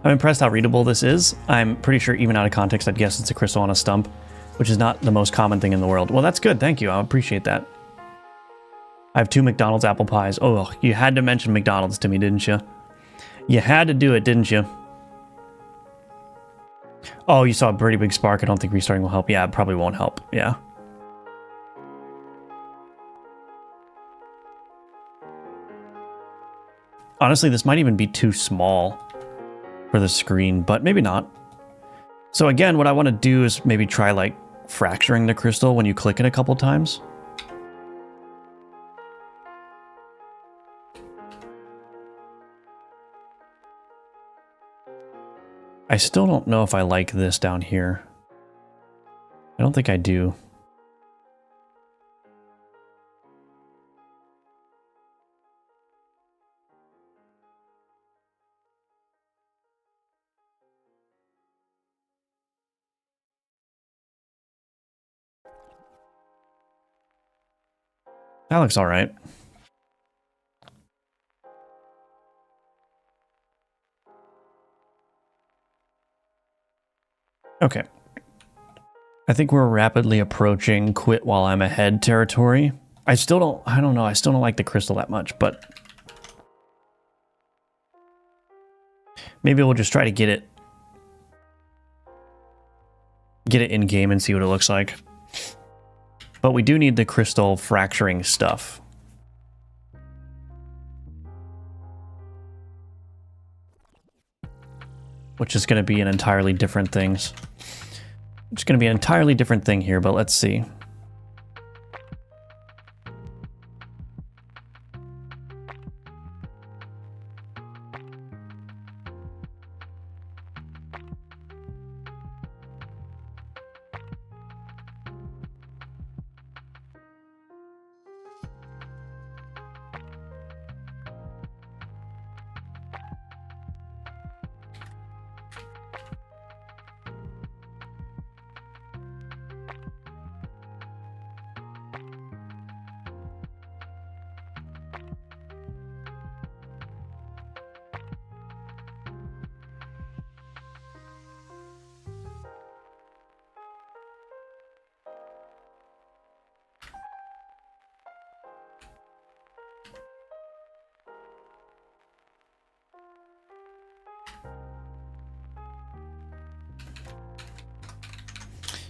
I'm impressed how readable this is. I'm pretty sure even out of context, I'd guess it's a crystal on a stump, which is not the most common thing in the world. Well, that's good. Thank you. I appreciate that. I have 2 McDonald's apple pies. Oh, you had to mention McDonald's to me, didn't you? You had to do it, didn't you? Oh, you saw a pretty big spark. I don't think restarting will help. Yeah, it probably won't help. Yeah. Honestly, this might even be too small for the screen, but maybe not. So again, what I want to do is maybe try like fracturing the crystal when you click it a couple times. I still don't know if I like this down here. I don't think I do. That looks all right. Okay. I think we're rapidly approaching quit while I'm ahead territory. I don't know, I still don't like the crystal that much, but maybe we'll just try to get it in game and see what it looks like. But we do need the crystal fracturing stuff. Which is going to be an entirely different things. It's going to be an entirely different thing here, but let's see.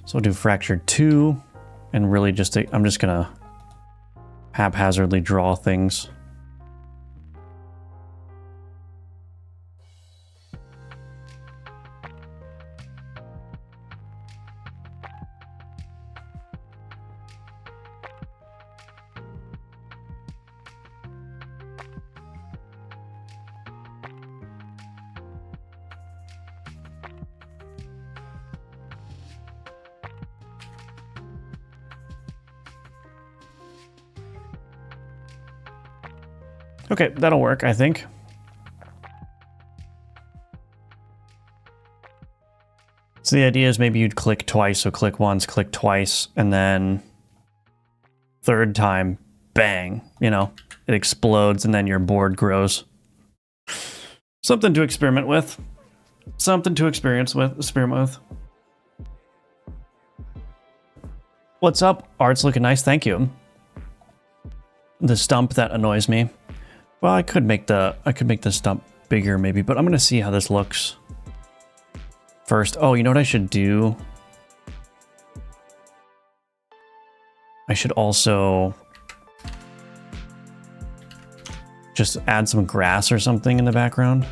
So we'll do fractured 2 and really just, I'm just gonna haphazardly draw things. Okay, that'll work, I think. So the idea is maybe you'd click twice, so click once, click twice, and then third time, bang, you know, it explodes and then your board grows. Something to experiment with. Something to experiment with. What's up? Art's looking nice, thank you. The stump that annoys me. Well, I could make the stump bigger maybe, but I'm gonna see how this looks first. Oh, you know what I should do? I should also just add some grass or something in the background.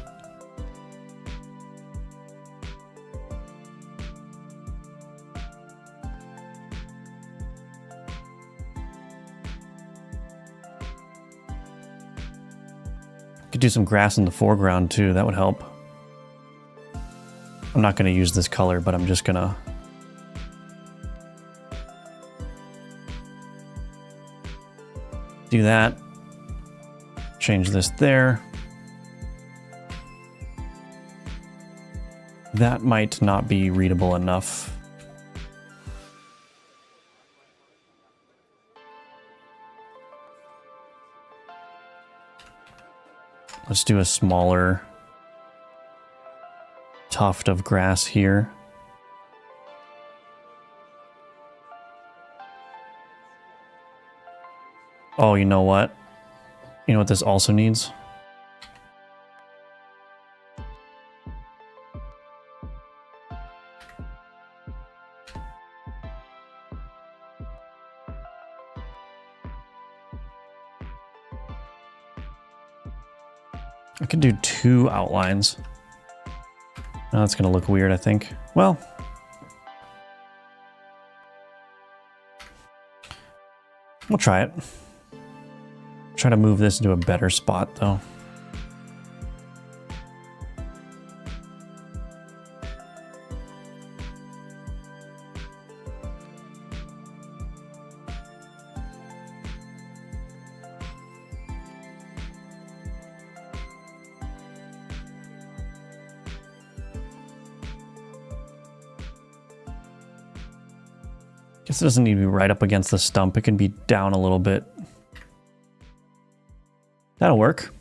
Could do some grass in the foreground too, that would help. I'm not going to use this color, but I'm just going to do that. Change this there. That might not be readable enough. Let's do a smaller tuft of grass here. Oh, you know what? You know what this also needs? I could do 2 outlines. Oh, that's gonna look weird, I think. Well, we'll try it. Try to move this into a better spot, though. Guess it doesn't need to be right up against the stump. It can be down a little bit. That'll work.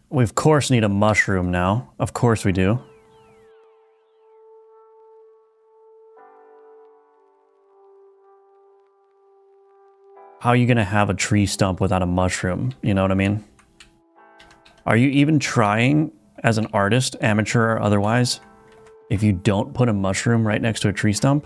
We, of course, need a mushroom now. Of course we do. How are you going to have a tree stump without a mushroom? You know what I mean? Are you even trying as an artist, amateur or otherwise, if you don't put a mushroom right next to a tree stump?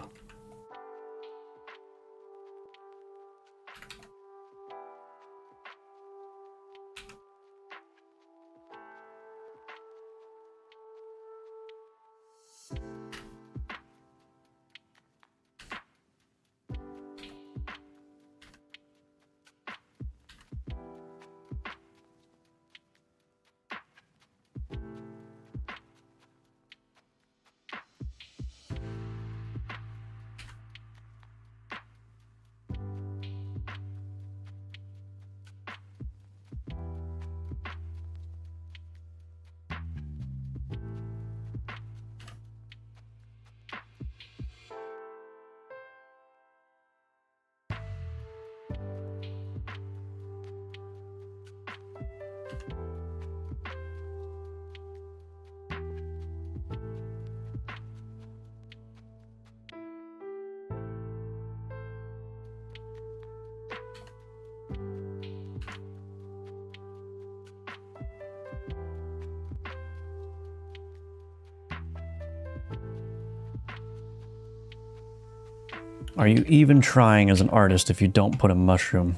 Are you even trying as an artist if you don't put a mushroom?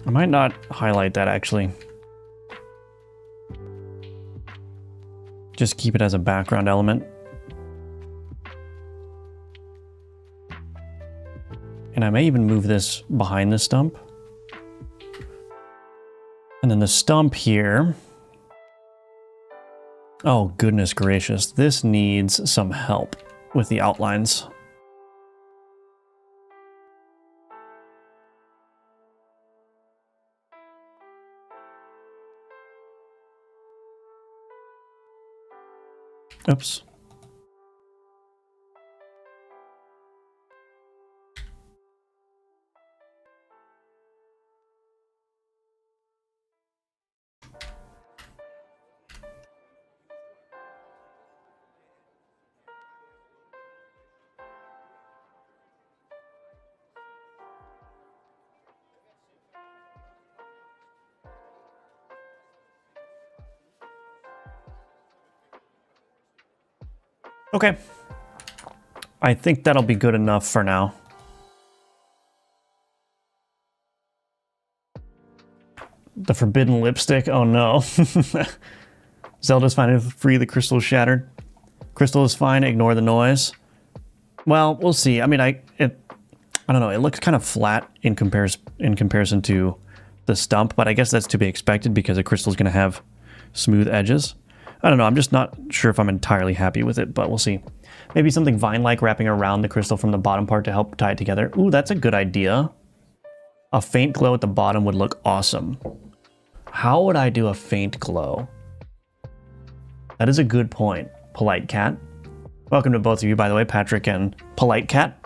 I might not highlight that actually. Just keep it as a background element. And I may even move this behind the stump. And then the stump here. Oh, goodness gracious. This needs some help with the outlines. Oops. Okay. I think that'll be good enough for now. The forbidden lipstick? Oh no. Zelda's fine if free, the crystal is shattered. Crystal is fine, ignore the noise. Well, we'll see. I mean, I don't know, it looks kind of flat in comparison to the stump, but I guess that's to be expected because a crystal is going to have smooth edges. I don't know, I'm just not sure if I'm entirely happy with it, but we'll see. Maybe something vine-like wrapping around the crystal from the bottom part to help tie it together. Ooh, that's a good idea. A faint glow at the bottom would look awesome. How would I do a faint glow? That is a good point, Polite Cat. Welcome to both of you, by the way, Patrick and Polite Cat.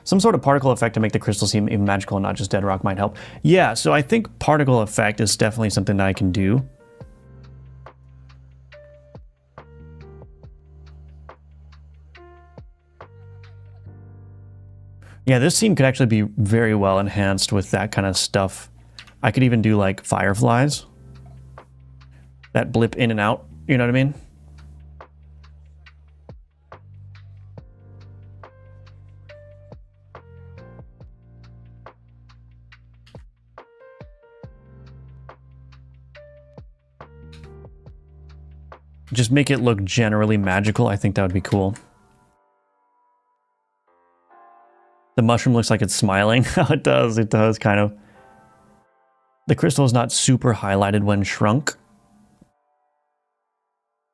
Some sort of particle effect to make the crystal seem even magical and not just dead rock might help. Yeah, so I think particle effect is definitely something that I can do. Yeah, this scene could actually be very well enhanced with that kind of stuff. I could even do like fireflies that blip in and out, you know what I mean? Just make it look generally magical. I think that would be cool. The mushroom looks like it's smiling. It does kind of. The crystal is not super highlighted when shrunk.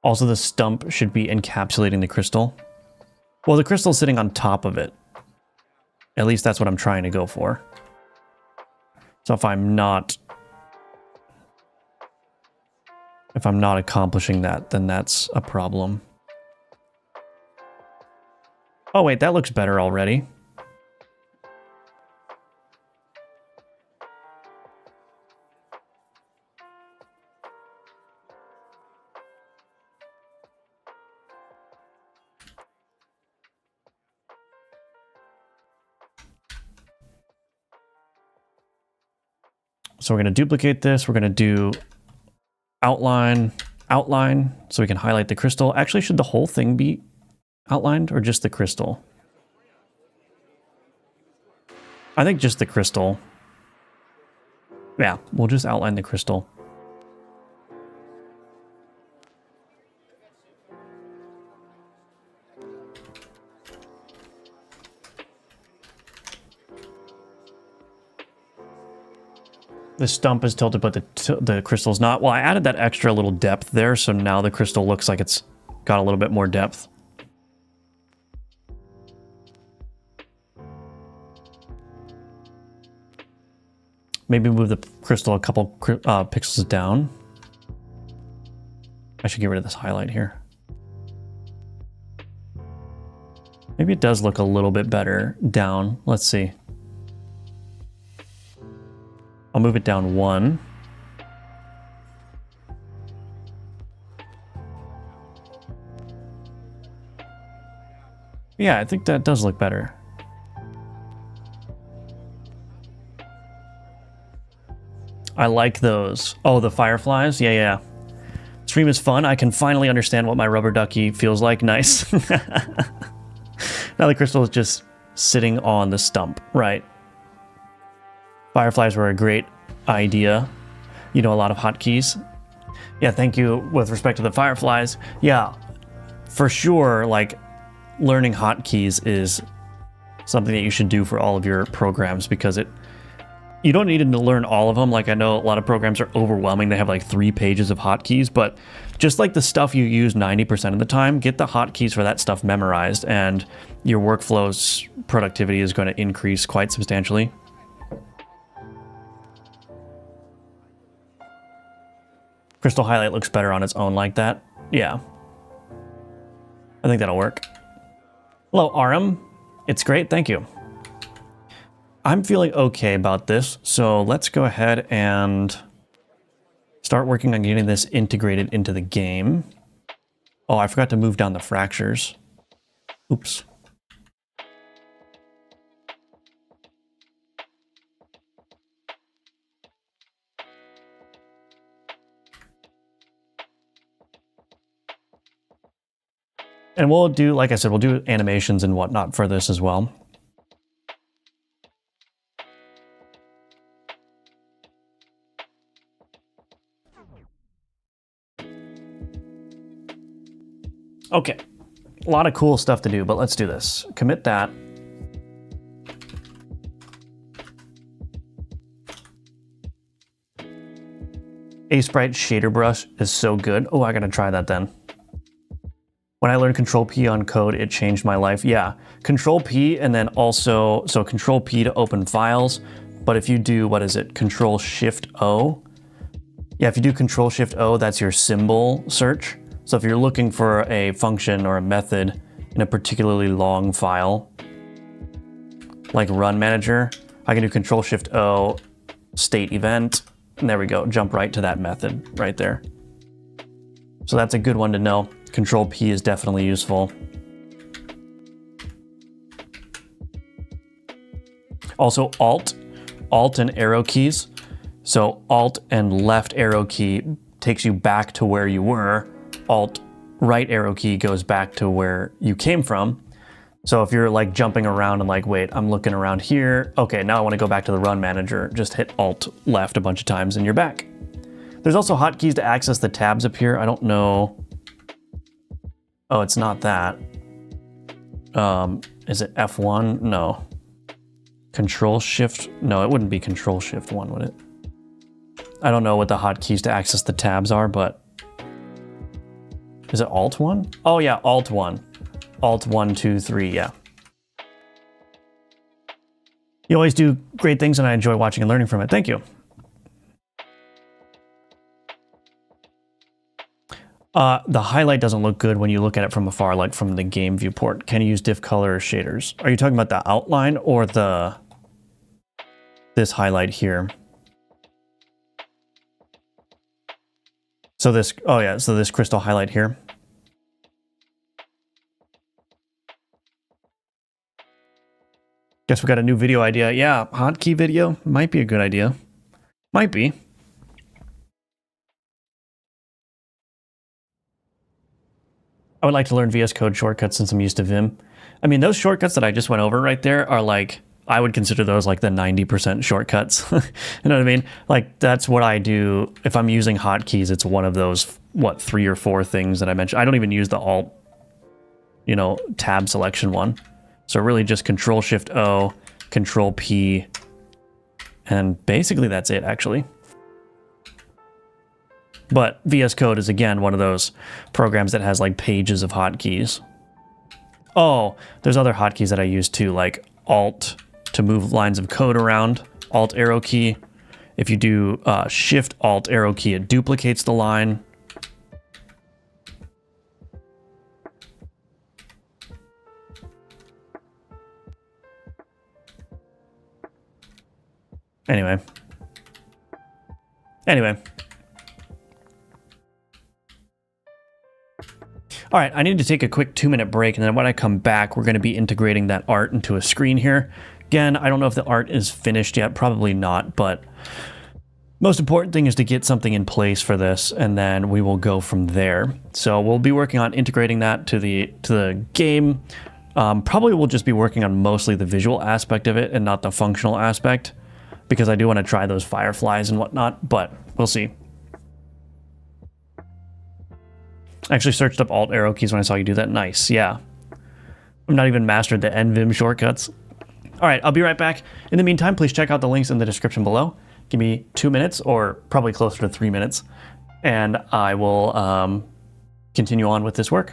Also, the stump should be encapsulating the crystal. Well, the crystal's sitting on top of it. At least that's what I'm trying to go for. So if I'm not accomplishing that, then that's a problem. Oh wait, that looks better already. So we're going to duplicate this. We're going to do outline, so we can highlight the crystal. Actually, should the whole thing be outlined or just the crystal? I think just the crystal. Yeah, we'll just outline the crystal. The stump is tilted, but the crystal's not. Well, I added that extra little depth there, so now the crystal looks like it's got a little bit more depth. Maybe move the crystal a couple pixels down. I should get rid of this highlight here. Maybe it does look a little bit better down. Let's see. I'll move it down 1. Yeah, I think that does look better. I like those. Oh, the fireflies? Yeah, yeah. Stream is fun. I can finally understand what my rubber ducky feels like. Nice. Now the crystal is just sitting on the stump. Right. Fireflies were a great idea. You know a lot of hotkeys. Yeah, thank you. With respect to the fireflies, yeah, for sure, like, learning hotkeys is something that you should do for all of your programs, because you don't need to learn all of them. Like, I know a lot of programs are overwhelming. They have like 3 pages of hotkeys, but just like the stuff you use 90% of the time, get the hotkeys for that stuff memorized, and your workflow's productivity is going to increase quite substantially. Crystal highlight looks better on its own like that. Yeah. I think that'll work. Hello, Aram. It's great, thank you. I'm feeling okay about this, so let's go ahead and start working on getting this integrated into the game. Oh, I forgot to move down the fractures. Oops. And we'll do, like I said, we'll do animations and whatnot for this as well. Okay, a lot of cool stuff to do, but let's do this. Commit that. A-Sprite shader brush is so good. Oh, I gotta try that then. When I learned Control P on code, it changed my life. Yeah, Control P, and then also, so Control P to open files. But if you do, what is it? Control Shift O. Yeah, if you do Control Shift O, that's your symbol search. So if you're looking for a function or a method in a particularly long file, like Run Manager, I can do Control Shift O, state event, and there we go, jump right to that method right there. So that's a good one to know. Control P is definitely useful. Also Alt and arrow keys. So Alt and left arrow key takes you back to where you were. Alt right arrow key goes back to where you came from. So if you're like jumping around and like, wait, I'm looking around here. Okay, now I want to go back to the Run Manager. Just hit Alt left a bunch of times and you're back. There's also hotkeys to access the tabs up here. I don't know. Oh, it's not that. Is it F1? No. Control Shift? No, it wouldn't be Control Shift 1, would it? I don't know what the hotkeys to access the tabs are, but is it Alt 1? Oh yeah, Alt 1. Alt 1, 2, 3, yeah. You always do great things, and I enjoy watching and learning from it. Thank you. The highlight doesn't look good when you look at it from afar, like from the game viewport. Can you use diff color or shaders? Are you talking about the outline or this highlight here? So this, oh yeah, so this crystal highlight here. Guess we got a new video idea. Yeah, hotkey video might be a good idea. Might be. I would like to learn VS Code shortcuts since I'm used to Vim. I mean, those shortcuts that I just went over right there are like, I would consider those like the 90% shortcuts. You know what I mean? Like, that's what I do. If I'm using hotkeys, it's one of those, what, 3 or 4 things that I mentioned. I don't even use the Alt, you know, tab selection one. So really just Control-Shift-O, Control-P, and basically that's it, actually. But VS Code is, again, one of those programs that has, like, pages of hotkeys. Oh, there's other hotkeys that I use, too, like Alt to move lines of code around, Alt arrow key. If you do Shift Alt arrow key, it duplicates the line. Anyway. All right, I need to take a quick 2-minute break, and then when I come back, we're going to be integrating that art into a screen here. Again, I don't know if the art is finished yet, probably not, but most important thing is to get something in place for this, and then we will go from there. So we'll be working on integrating that to the game. Probably we'll just be working on mostly the visual aspect of it and not the functional aspect, because I do want to try those fireflies and whatnot, but we'll see. I actually searched up Alt arrow keys when I saw you do that. Nice, yeah. I've not even mastered the NVim shortcuts. All right, I'll be right back. In the meantime, please check out the links in the description below. Give me 2 minutes, or probably closer to 3 minutes, and I will continue on with this work.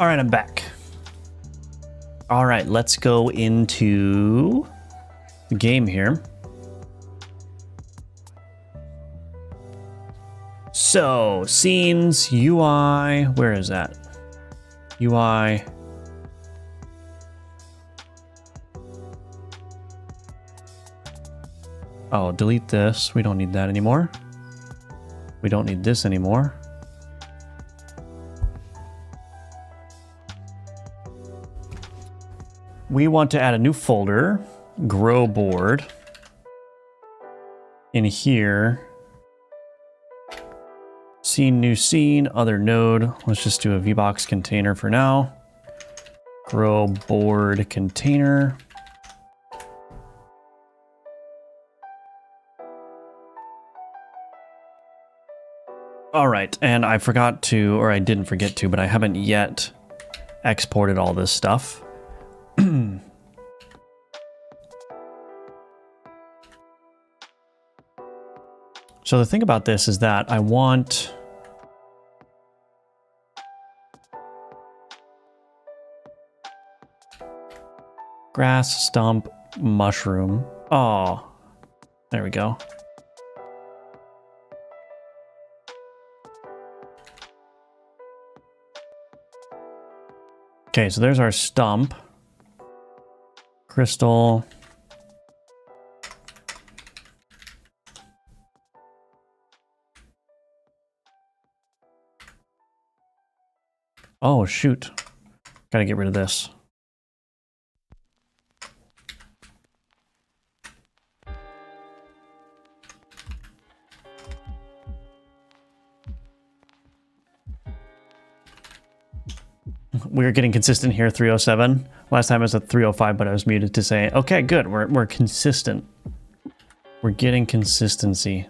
All right, I'm back. All right, let's go into the game here. So, scenes, UI, where is that? UI. Oh, delete this. We don't need that anymore. We don't need this anymore. We want to add a new folder, grow board. In here, scene, new scene, other node. Let's just do a VBox container for now. Grow board container. All right, and I forgot to, or I didn't forget to, but I haven't yet exported all this stuff. So the thing about this is that I want grass, stump, mushroom. Oh, there we go. Okay, so there's our stump. Crystal. Oh, shoot. Gotta get rid of this. We're getting consistent here, 307. Last time I was at 305, but I was muted to say, okay, good, we're consistent. We're getting consistency.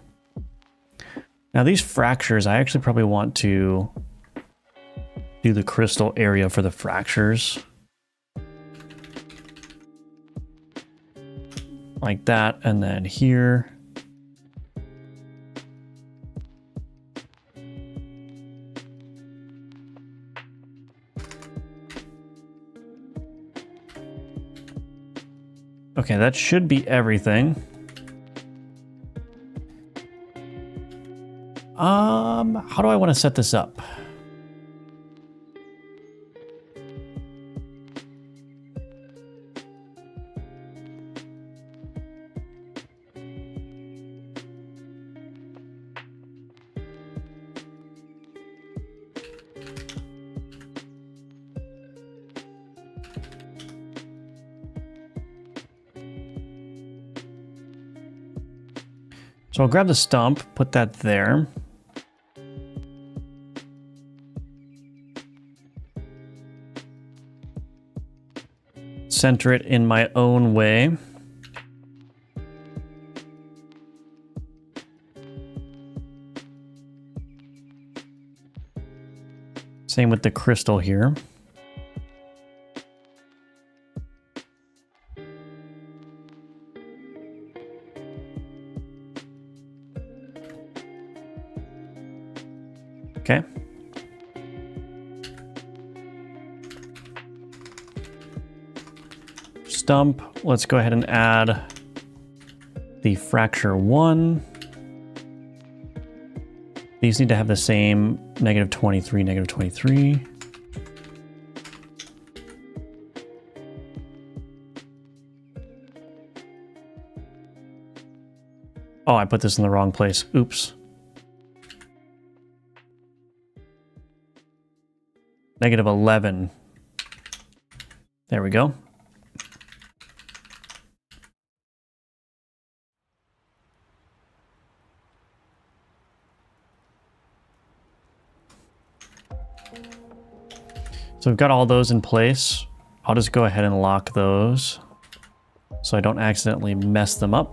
Now these fractures, I actually probably want to do the crystal area for the fractures. Like that, and then here. Okay, that should be everything. How do I want to set this up? So I'll grab the stump, put that there. Center it in my own way. Same with the crystal here. Okay. Stump, let's go ahead and add the fracture 1. These need to have the same -23, -23. Oh, I put this in the wrong place. Oops. -11. There we go. So we've got all those in place. I'll just go ahead and lock those so I don't accidentally mess them up.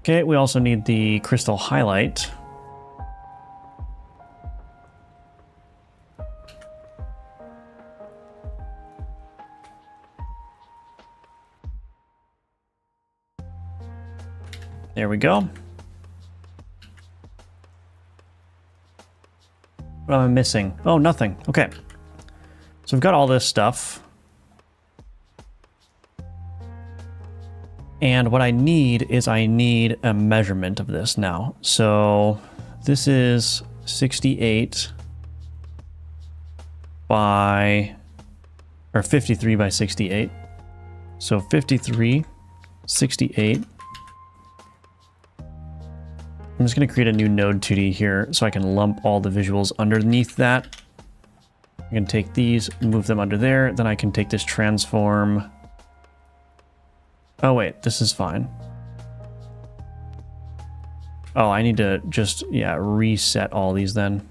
Okay, we also need the crystal highlight. There we go. What am I missing? Oh, nothing. Okay. So we've got all this stuff. And what I need is I need a measurement of this now. So this is 68 by, or 53 by 68. So 53, 68. I'm just going to create a new node 2D here so I can lump all the visuals underneath that. I can take these, move them under there. Then I can take this transform. Oh, wait, this is fine. Oh, I need to just, yeah, reset all these then.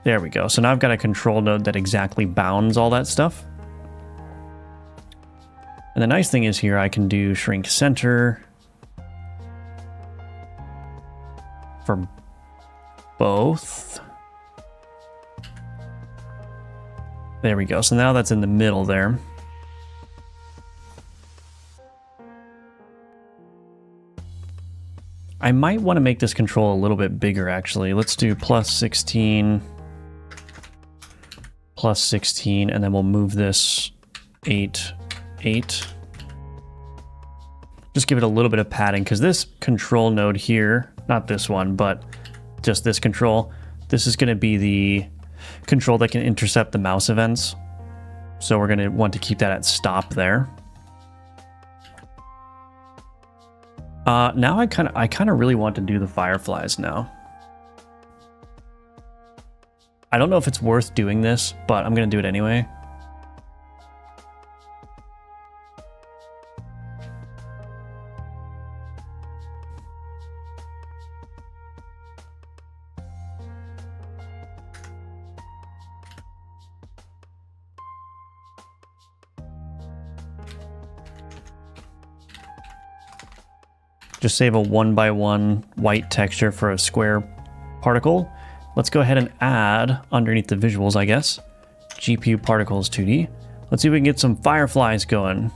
There we go. So now I've got a control node that exactly bounds all that stuff. And the nice thing is here I can do shrink center for both. There we go. So now that's in the middle there. I might want to make this control a little bit bigger actually. Let's do plus 16, plus 16, and then we'll move this 8, 8. Just give it a little bit of padding because this control node here, not this one, but just this control, this is going to be the control that can intercept the mouse events. So we're going to want to keep that at stop there. Now I kind of really want to do the fireflies now. I don't know if it's worth doing this, but I'm going to do it anyway. Just save a 1x1 white texture for a square particle. Let's go ahead and add underneath the visuals, I guess. GPU particles 2D. Let's see if we can get some fireflies going.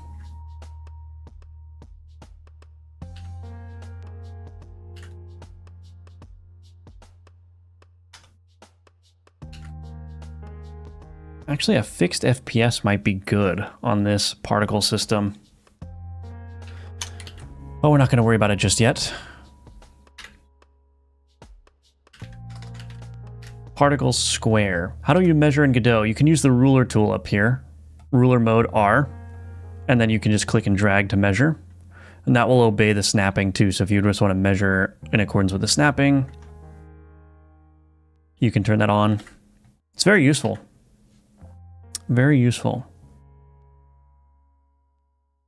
Actually, a fixed FPS might be good on this particle system. But we're not going to worry about it just yet. Particle square. How do you measure in Godot? You can use the ruler tool up here. Ruler mode R. And then you can just click and drag to measure. And that will obey the snapping too. So if you just want to measure in accordance with the snapping, you can turn that on. It's very useful. Very useful.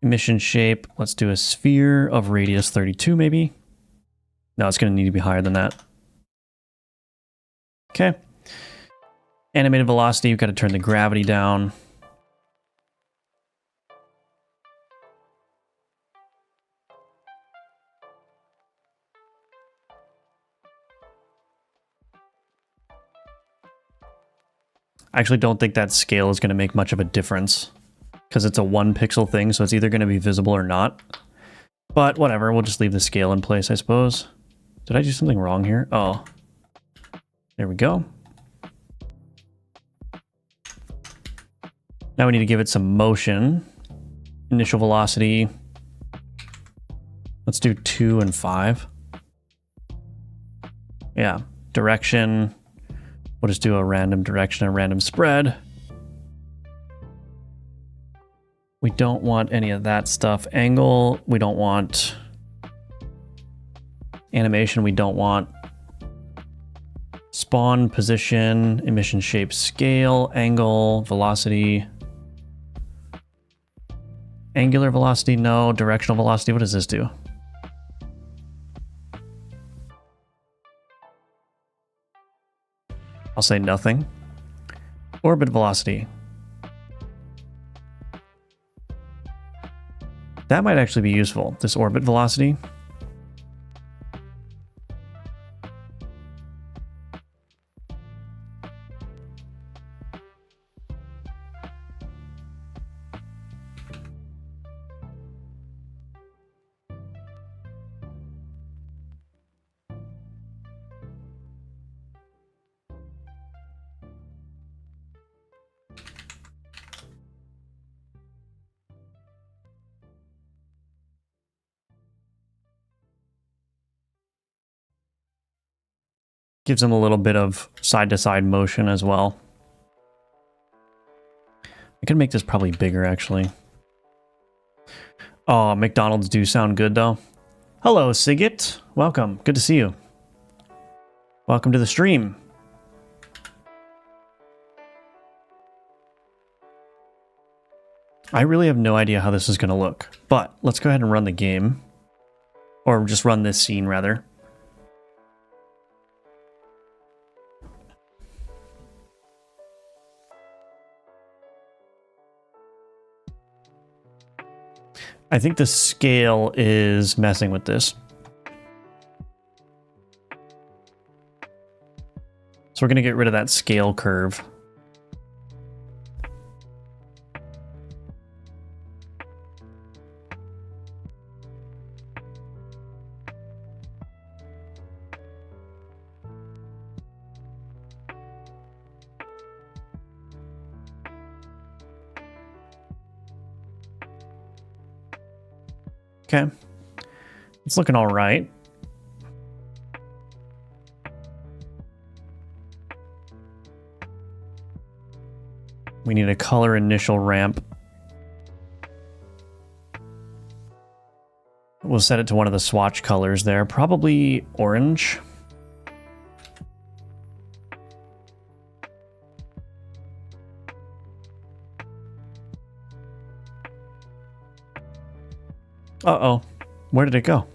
Emission shape. Let's do a sphere of radius 32 maybe. No, it's going to need to be higher than that. Okay. Animated velocity, you've got to turn the gravity down. I actually don't think that scale is going to make much of a difference because it's a 1 pixel thing, so it's either going to be visible or not. But whatever, we'll just leave the scale in place, I suppose. Did I do something wrong here? Oh. There we go. Now we need to give it some motion. Initial velocity. Let's do 2 and 5. Yeah. Direction. We'll just do a random direction, a random spread. We don't want any of that stuff. Angle, we don't want. Animation, we don't want. Spawn, position, emission shape, scale, angle, velocity. Angular velocity, no. Directional velocity, what does this do? I'll say nothing. Orbit velocity. That might actually be useful, this orbit velocity. Gives them a little bit of side-to-side motion as well. I could make this probably bigger, actually. Oh, McDonald's do sound good, though. Hello, Sigit. Welcome. Good to see you. Welcome to the stream. I really have no idea how this is going to look, but let's go ahead and run the game. Or just run this scene, rather. I think the scale is messing with this. So we're going to get rid of that scale curve. Okay, it's looking all right. We need a color initial ramp. We'll set it to one of the swatch colors there, probably orange. Uh-oh. Where did it go?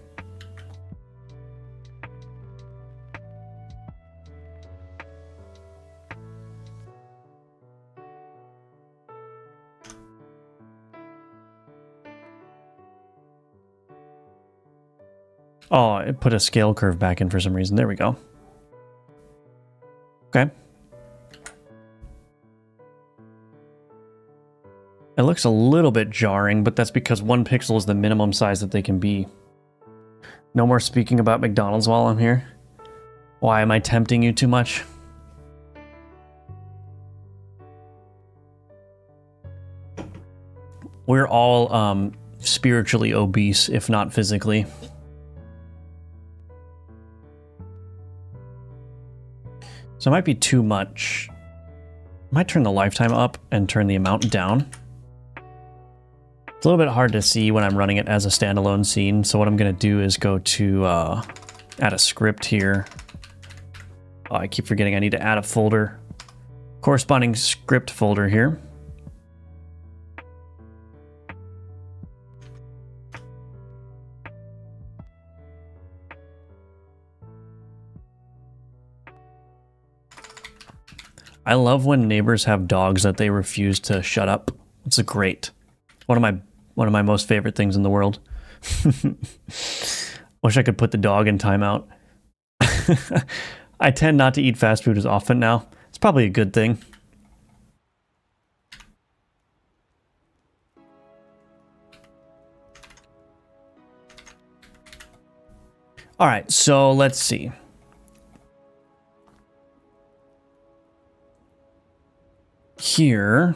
Oh, it put a scale curve back in for some reason. There we go. Okay. It looks a little bit jarring, but that's because 1 pixel is the minimum size that they can be. No more speaking about McDonald's while I'm here. Why am I tempting you too much? We're all spiritually obese, if not physically. So it might be too much. I might turn the lifetime up and turn the amount down. It's a little bit hard to see when I'm running it as a standalone scene, so what I'm going to do is go to add a script here. Oh, I keep forgetting I need to add a folder. Corresponding script folder here. I love when neighbors have dogs that they refuse to shut up. It's great. One of my most favorite things in the world. Wish I could put the dog in timeout. I tend not to eat fast food as often now. It's probably a good thing. All right, so let's see. Here,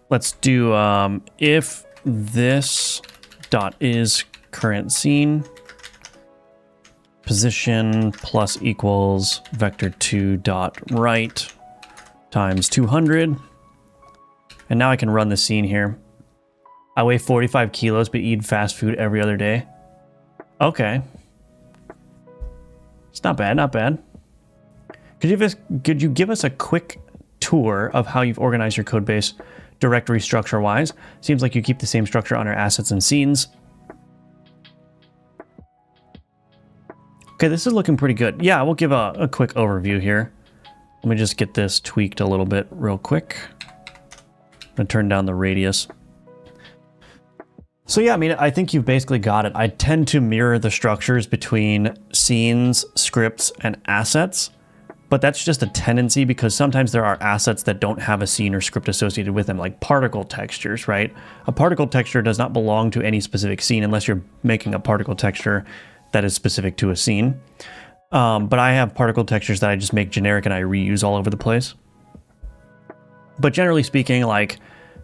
let's do if this dot is current scene position plus equals vector2 dot right times 200, and now I can run the scene here. I weigh 45 kilos but eat fast food every other day. Okay, it's not bad, not bad. Could you give us a quick tour of how you've organized your code base directory structure wise? Seems like you keep the same structure under assets and scenes. Okay, this is looking pretty good. Yeah, we'll give a quick overview here. Let me just get this tweaked a little bit real quick. I'm gonna turn down the radius. So yeah, I mean, I think you've basically got it. I tend to mirror the structures between scenes, scripts, and assets. But that's just a tendency because sometimes there are assets that don't have a scene or script associated with them, like particle textures, right? A particle texture does not belong to any specific scene unless you're making a particle texture that is specific to a scene. But I have particle textures that I just make generic and I reuse all over the place. But generally speaking, like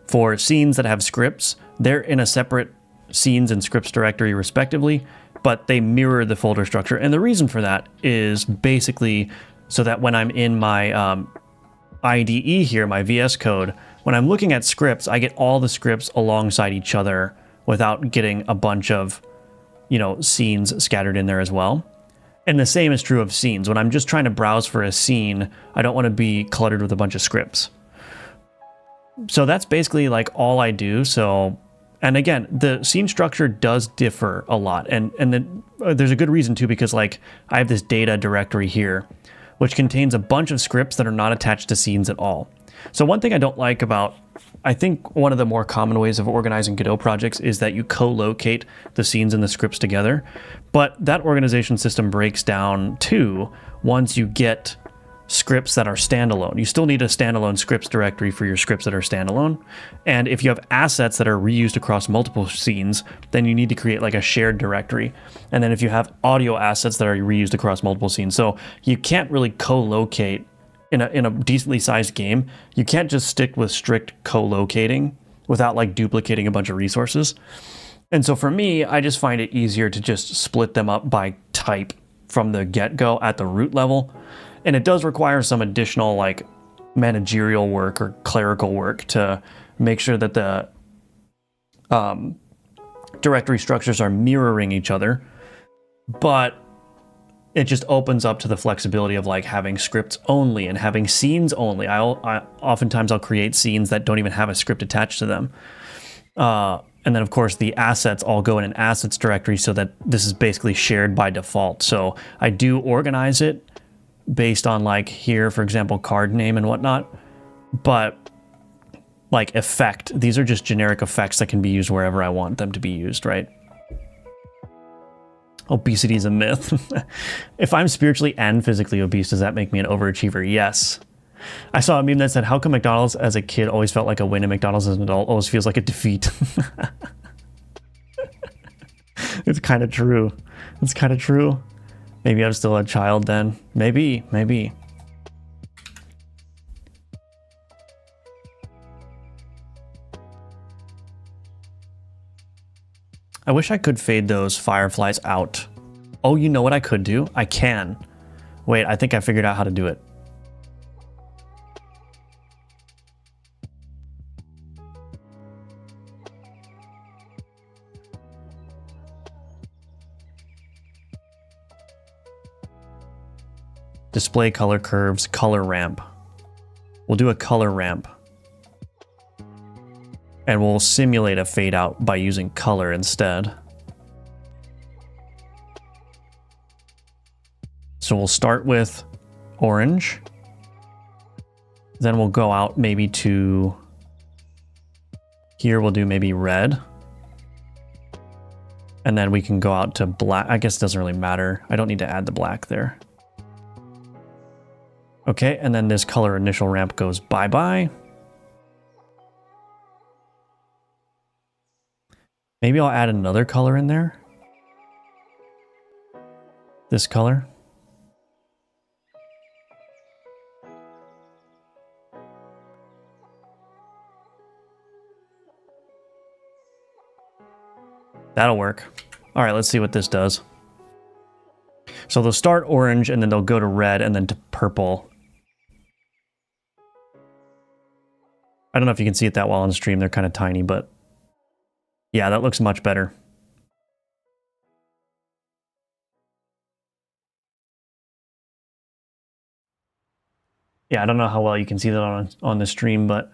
for scenes that have scripts, they're in a separate scenes and scripts directory respectively. but they mirror the folder structure. And the reason for that is basically so that when I'm in my IDE here, my VS Code, when I'm looking at scripts, I get all the scripts alongside each other without getting a bunch of, scenes scattered in there as well. And the same is true of scenes. When I'm just trying to browse for a scene, I don't want to be cluttered with a bunch of scripts. So that's basically like all I do. So, and again, the scene structure does differ a lot. And then there's a good reason too, because like I have this data directory here, which contains a bunch of scripts that are not attached to scenes at all. So one thing I don't like about, I think one of the more common ways of organizing Godot projects is that you co-locate the scenes and the scripts together. But that organization system breaks down too once you get scripts that are standalone. You still need a standalone scripts directory for your scripts that are standalone. And if you have assets that are reused across multiple scenes, then you need to create like a shared directory. And then if you have audio assets that are reused across multiple scenes, so you can't really co-locate in a decently sized game. You can't just stick with strict co-locating without like duplicating a bunch of resources. And so for me, I just find it easier to just split them up by type from the get-go at the root level. And it does require some additional like managerial work or clerical work to make sure that the directory structures are mirroring each other. But it just opens up to the flexibility of like having scripts only and having scenes only. Oftentimes I'll create scenes that don't even have a script attached to them. And then of course the assets all go in an assets directory so that this is basically shared by default. So I do organize it based on like here, for example, card name and whatnot, but like effect, these are just generic effects that can be used wherever I want them to be used, right? Obesity is a myth. If I'm spiritually and physically obese, does that make me an overachiever? Yes. I saw a meme that said, how come McDonald's as a kid always felt like a win and McDonald's as an adult always feels like a defeat? It's kind of true. It's kind of true. Maybe I'm still a child then. Maybe. I wish I could fade those fireflies out. Oh, you know what I could do? I can. Wait, I think I figured out how to do it. Display color curves, color ramp. We'll do a color ramp. And we'll simulate a fade out by using color instead. So we'll start with orange. Then we'll go out maybe to here, we'll do maybe red. And then we can go out to black. I guess it doesn't really matter. I don't need to add the black there. Okay, and then this color initial ramp goes bye-bye. Maybe I'll add another color in there. This color. That'll work. All right, let's see what this does. So they'll start orange and then they'll go to red and then to purple. I don't know if you can see it that well on stream. They're kind of tiny, but yeah, that looks much better. Yeah, I don't know how well you can see that on the stream, but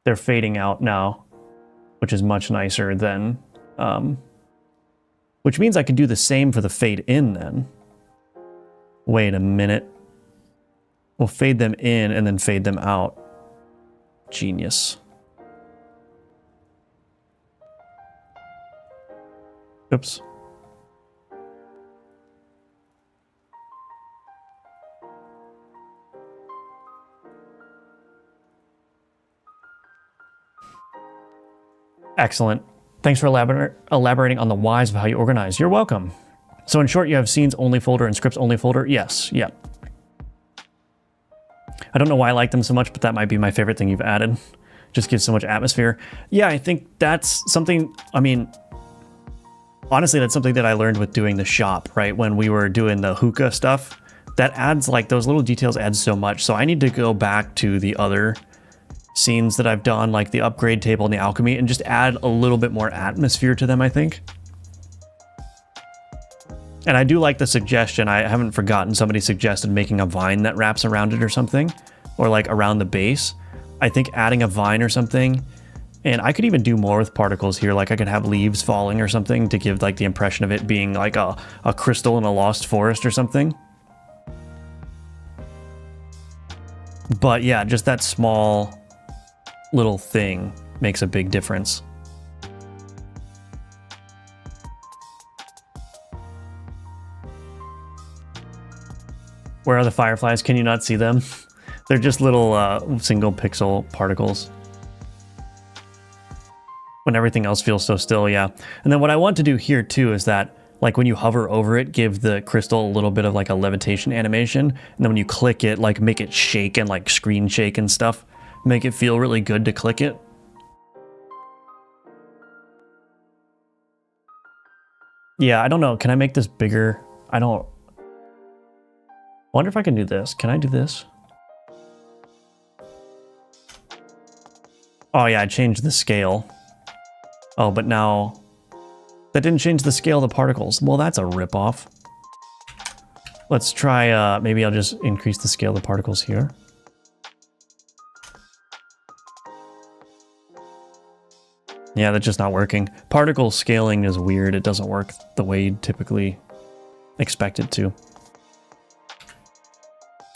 they're fading out now, which is much nicer than... which means I could do the same for the fade in then. Wait a minute. We'll fade them in and then fade them out. Genius. Oops. Excellent. Thanks for elaborating on the whys of how you organize. You're welcome. So in short, you have scenes only folder and scripts only folder? Yes, yeah. I don't know why I like them so much, but that might be my favorite thing you've added. Just gives so much atmosphere. Yeah, I think that's something, I mean, honestly, that's something that I learned with doing the shop, right? When we were doing the hookah stuff, that adds, like, those little details add so much. So I need to go back to the other scenes that I've done, like the upgrade table and the alchemy, and just add a little bit more atmosphere to them, I think. And I do like the suggestion. I haven't forgotten, somebody suggested making a vine that wraps around it or something, or like around the base. I think adding a vine or something, and I could even do more with particles here. Like I could have leaves falling or something to give like the impression of it being like a crystal in a lost forest or something. But yeah, just that small little thing makes a big difference. Where are the fireflies? Can you not see them? They're just little single pixel particles. When everything else feels so still, yeah. And then what I want to do here too is that, like when you hover over it, give the crystal a little bit of like a levitation animation. And then when you click it, like make it shake and like screen shake and stuff. Make it feel really good to click it. Yeah, I don't know. Can I make this bigger? I don't... wonder if I can do this. Can I do this? Oh yeah, I changed the scale. Oh, but now... that didn't change the scale of the particles. Well, that's a ripoff. Let's try, maybe I'll just increase the scale of the particles here. Yeah, that's just not working. Particle scaling is weird. It doesn't work the way you'd typically expect it to.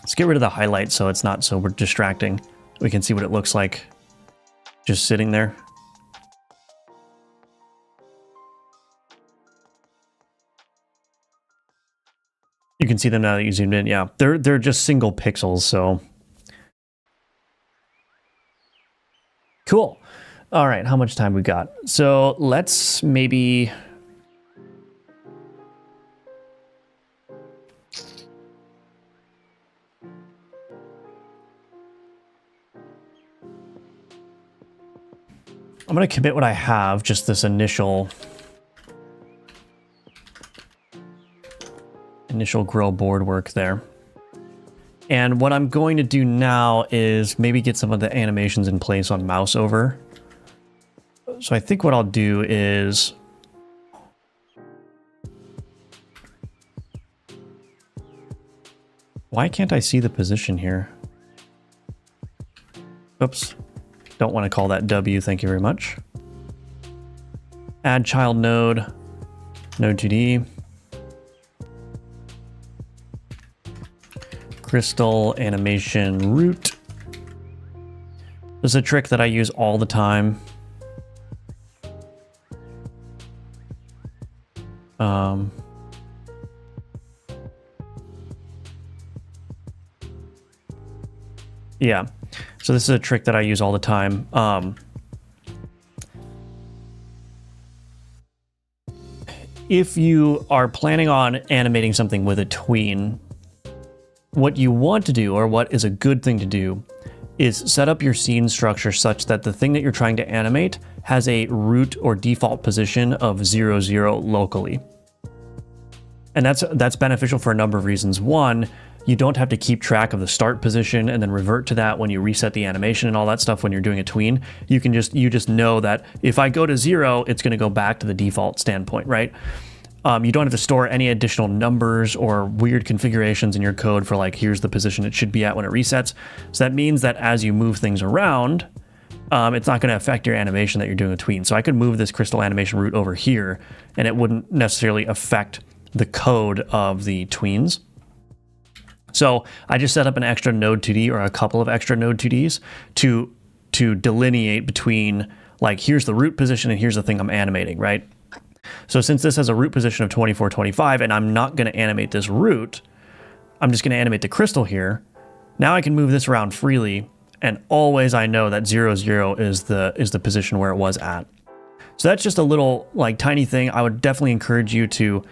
Let's get rid of the highlight so it's not so distracting. We can see what it looks like just sitting there. You can see them now that you zoomed in. Yeah, they're just single pixels, so cool. All right, how much time we got? So let's maybe... I'm going to commit what I have, just this initial grill board work there. And what I'm going to do now is maybe get some of the animations in place on mouse over. So I think what I'll do is... why can't I see the position here? Oops. Don't want to call that W, thank you very much. Add child node, node 2D. Crystal animation root. This is a trick that I use all the time. Yeah, so this is a trick that I use all the time. If you are planning on animating something with a tween, what you want to do, or what is a good thing to do, is set up your scene structure such that the thing that you're trying to animate has a root or default position of 0, 0 locally. And that's beneficial for a number of reasons. One, you don't have to keep track of the start position and then revert to that when you reset the animation and all that stuff when you're doing a tween. You just know that if I go to 0, it's going to go back to the default standpoint, right? You don't have to store any additional numbers or weird configurations in your code for like, here's the position it should be at when it resets. So that means that as you move things around, it's not going to affect your animation that you're doing a tween. So I could move this crystal animation root over here and it wouldn't necessarily affect the code of the tweens. So I just set up an extra node 2D or a couple of extra node 2Ds to delineate between like, here's the root position and here's the thing I'm animating, right? So since this has a root position of 24, 25, and I'm not going to animate this root, I'm just going to animate the crystal here. Now I can move this around freely, and always I know that 0, 0 is the position where it was at. So that's just a little like tiny thing. I would definitely encourage you to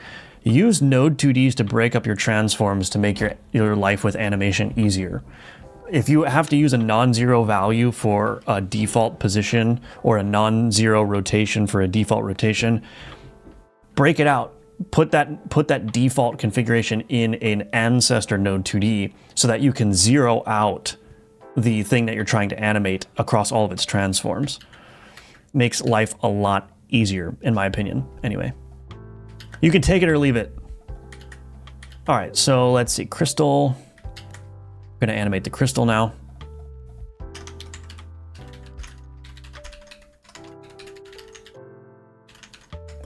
use node 2Ds to break up your transforms to make your life with animation easier. If you have to use a non-zero value for a default position or a non-zero rotation for a default rotation, break it out. Put that default configuration in an ancestor node 2D so that you can zero out the thing that you're trying to animate across all of its transforms. Makes life a lot easier, in my opinion. Anyway, you can take it or leave it. All right, so let's see, crystal. I'm gonna animate the crystal now.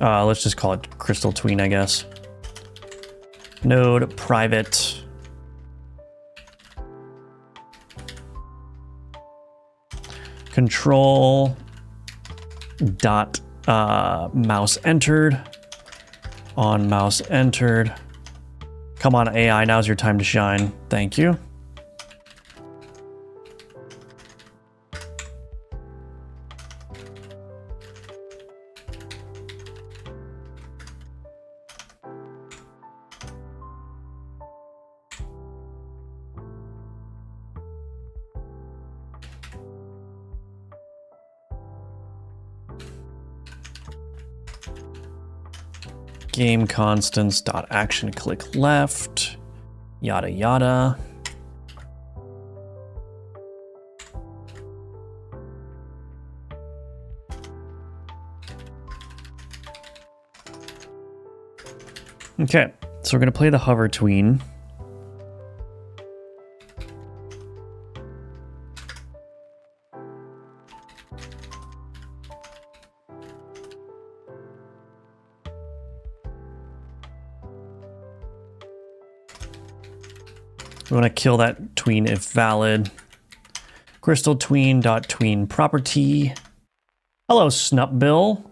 Let's just call it crystal tween, I guess. Node private. Control dot mouse entered. On mouse entered. Come on, AI, now's your time to shine. Thank you. Game constants dot action click left, yada yada. Okay, so we're gonna play the hover tween. We want to kill that tween if valid. Crystal tween dot tween property. Hello, Snupbill.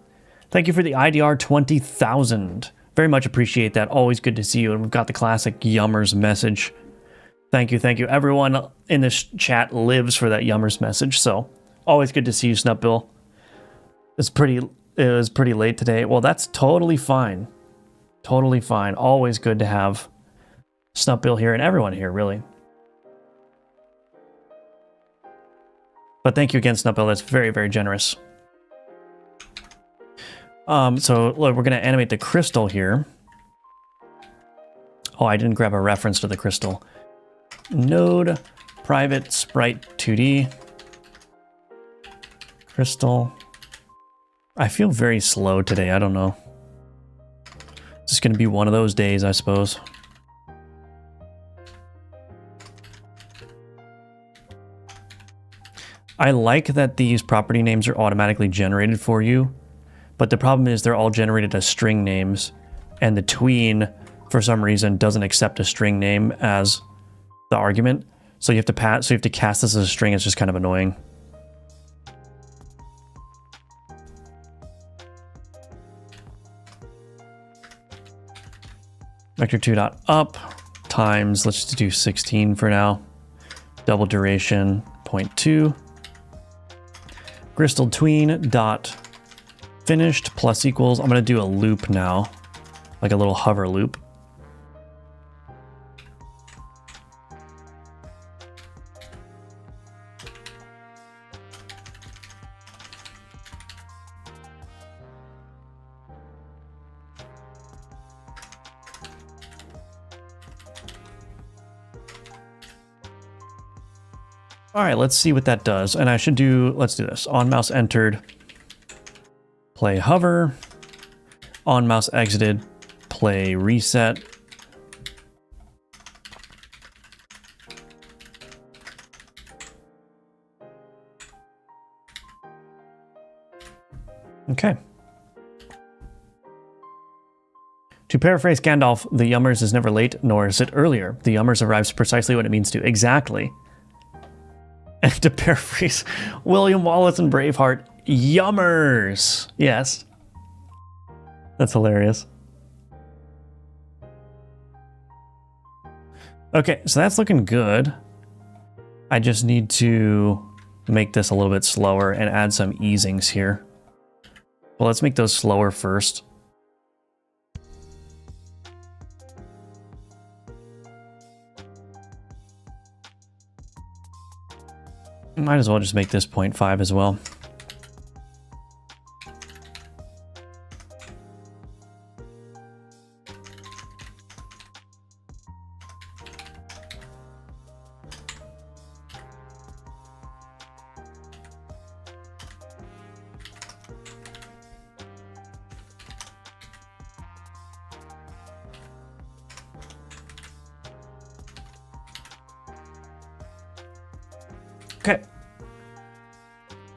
Thank you for the IDR 20,000. Very much appreciate that. Always good to see you. And we've got the classic Yummers message. Thank you, thank you. Everyone in this chat lives for that Yummers message. So always good to see you, Snupbill. It was pretty late today. Well, that's totally fine. Totally fine. Always good to have Snupbill here and everyone here, really. But thank you again, Snupbill. That's very, very generous. So look, we're going to animate the crystal here. Oh, I didn't grab a reference to the crystal. Node private sprite 2D crystal. I feel very slow today. I don't know. It's just going to be one of those days, I suppose. I like that these property names are automatically generated for you, but the problem is they're all generated as string names, and the tween, for some reason, doesn't accept a string name as the argument. So you have to cast this as a string. It's just kind of annoying. Vector2.up times, let's just do 16 for now. Double duration 0.2. Crystal tween dot finished plus equals. I'm going to do a loop now, like a little hover loop. All right, let's see what that does. And I should do, let's do this. On mouse entered, play hover. On mouse exited, play reset. Okay. To paraphrase Gandalf, the Yummers is never late, nor is it earlier. The Yummers arrives precisely when it means to. Exactly. And to paraphrase William Wallace and Braveheart, Yummers. Yes. That's hilarious. Okay, so that's looking good. I just need to make this a little bit slower and add some easings here. Well, let's make those slower first. Might as well just make this 0.5 as well.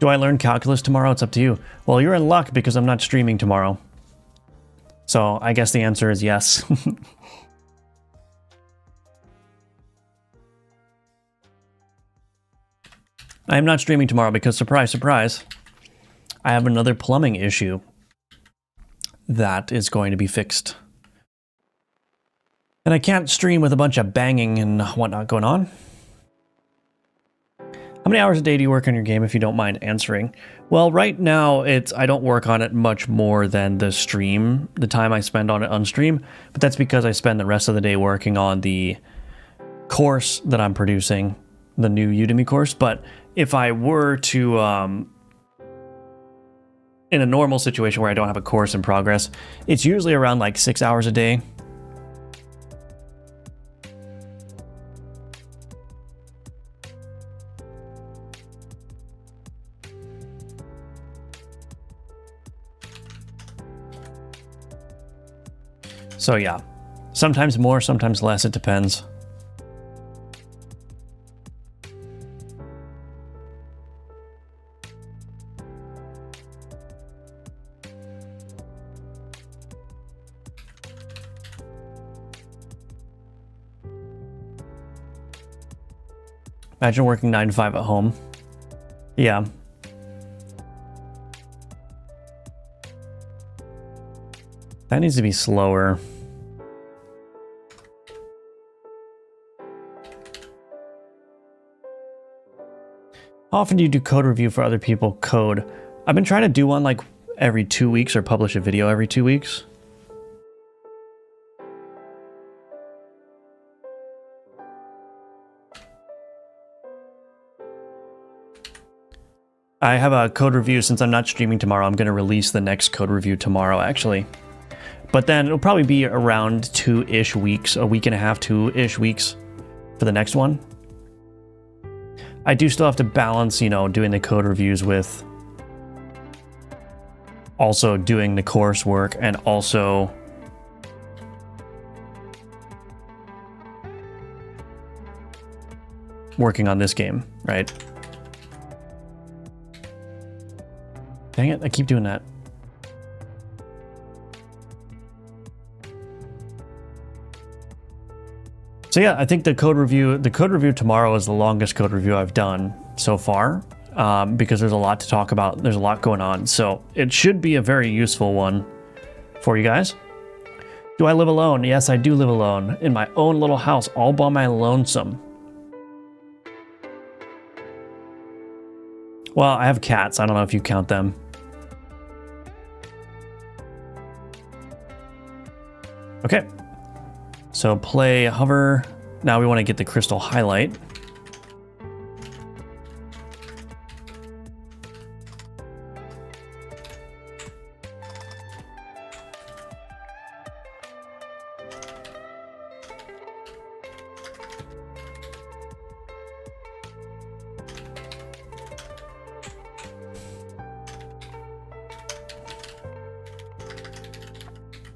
Do I learn calculus tomorrow? It's up to you. Well, you're in luck because I'm not streaming tomorrow. So I guess the answer is yes. I am not streaming tomorrow because, surprise, surprise, I have another plumbing issue that is going to be fixed. And I can't stream with a bunch of banging and whatnot going on. How many hours a day do you work on your game, if you don't mind answering? Well, right now, I don't work on it much more than the time I spend on it on stream, but that's because I spend the rest of the day working on the course that I'm producing, the new Udemy course. But if I were to, in a normal situation where I don't have a course in progress, it's usually around like 6 hours a day. So yeah, sometimes more, sometimes less, it depends. Imagine working 9 to 5 at home. Yeah. That needs to be slower. How often do you do code review for other people code? I've been trying to do one like every 2 weeks or publish a video every 2 weeks. I have a code review. Since I'm not streaming tomorrow, I'm going to release the next code review tomorrow, actually. But then it'll probably be around 2-ish weeks, a week and a half, 2-ish weeks for the next one. I do still have to balance, you know, doing the code reviews with also doing the coursework and also working on this game, right? Dang it, I keep doing that. So yeah, I think the code review tomorrow is the longest code review I've done so far, because there's a lot to talk about. There's a lot going on. So it should be a very useful one for you guys. Do I live alone? Yes, I do live alone in my own little house, all by my lonesome. Well, I have cats. I don't know if you count them. Okay. So play hover. Now we want to get the crystal highlight.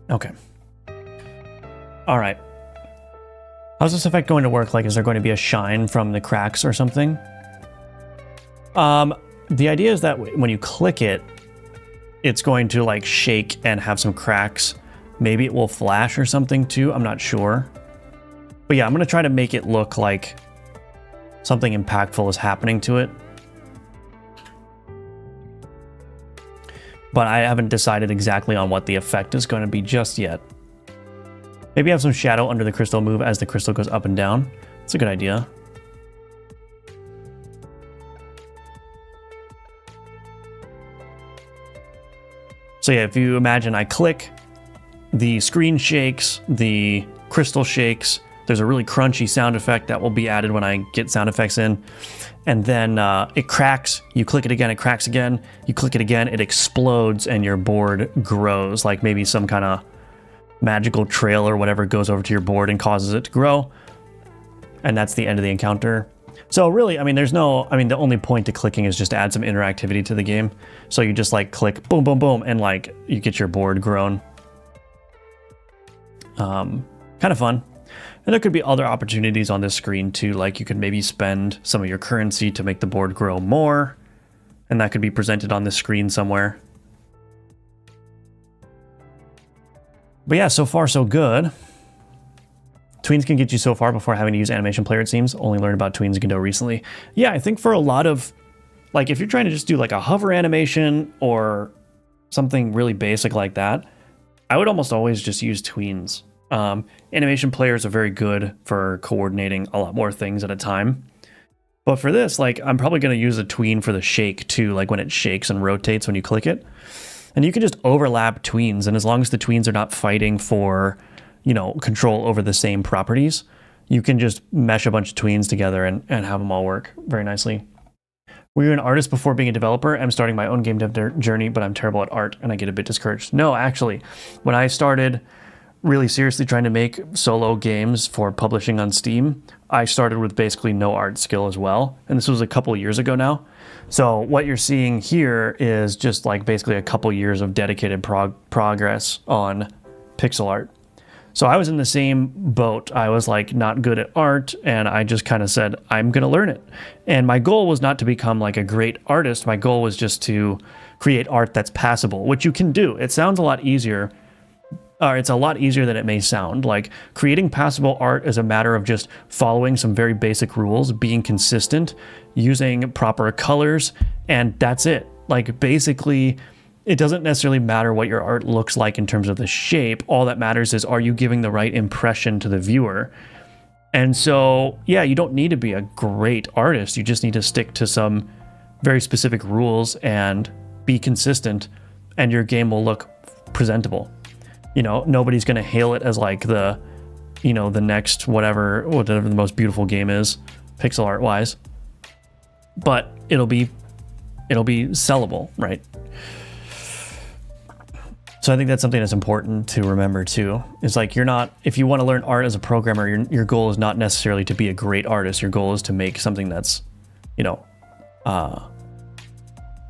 Okay. All right. How's this effect going to work? Like, is there going to be a shine from the cracks or something? The idea is that when you click it, it's going to like shake and have some cracks. Maybe it will flash or something too. I'm not sure. But yeah, I'm going to try to make it look like something impactful is happening to it. But I haven't decided exactly on what the effect is going to be just yet. Maybe have some shadow under the crystal move as the crystal goes up and down. That's a good idea. So yeah, if you imagine I click, the screen shakes, the crystal shakes, there's a really crunchy sound effect that will be added when I get sound effects in. And then it cracks, you click it again, it cracks again, you click it again, it explodes and your board grows, like maybe some kind of magical trail or whatever goes over to your board and causes it to grow. And that's the end of the encounter. So really, I mean, the only point to clicking is just to add some interactivity to the game. So you just like click, boom, boom, boom, and like you get your board grown. Kind of fun. And there could be other opportunities on this screen too, like you could maybe spend some of your currency to make the board grow more. and that could be presented on the screen somewhere. But yeah, so far so good. Tweens can get you so far before having to use Animation Player, it seems. Only learned about Tweens and Godot recently. Yeah, I think for a lot of, like, if you're trying to just do like a hover animation or something really basic like that, I would almost always just use Tweens. Animation Players are very good for coordinating a lot more things at a time. But for this, like, I'm probably going to use a tween for the shake too, like when it shakes and rotates when you click it. And you can just overlap tweens, and as long as the tweens are not fighting for, you know, control over the same properties, you can just mesh a bunch of tweens together and have them all work very nicely. Were you an artist before being a developer? I'm starting my own game dev journey, but I'm terrible at art and I get a bit discouraged. No, actually, when I started really seriously trying to make solo games for publishing on Steam, I started with basically no art skill as well. And this was a couple years ago now. So what you're seeing here is just like basically a couple years of dedicated progress on pixel art. So I was in the same boat. I was like not good at art, and I just kind of said, I'm going to learn it. And my goal was not to become like a great artist. My goal was just to create art that's passable, which you can do. It sounds a lot easier. It's a lot easier than it may sound. Like, creating passable art is a matter of just following some very basic rules, being consistent, using proper colors, and that's it. Like, basically, it doesn't necessarily matter what your art looks like in terms of the shape. All that matters is, are you giving the right impression to the viewer? And so, yeah, you don't need to be a great artist. You just need to stick to some very specific rules and be consistent, and your game will look presentable. You know, nobody's going to hail it as like the, you know, the next whatever the most beautiful game is, pixel art wise. But it'll be sellable, right? So I think that's something that's important to remember too. Is like, if you want to learn art as a programmer, your goal is not necessarily to be a great artist. Your goal is to make something that's, you know,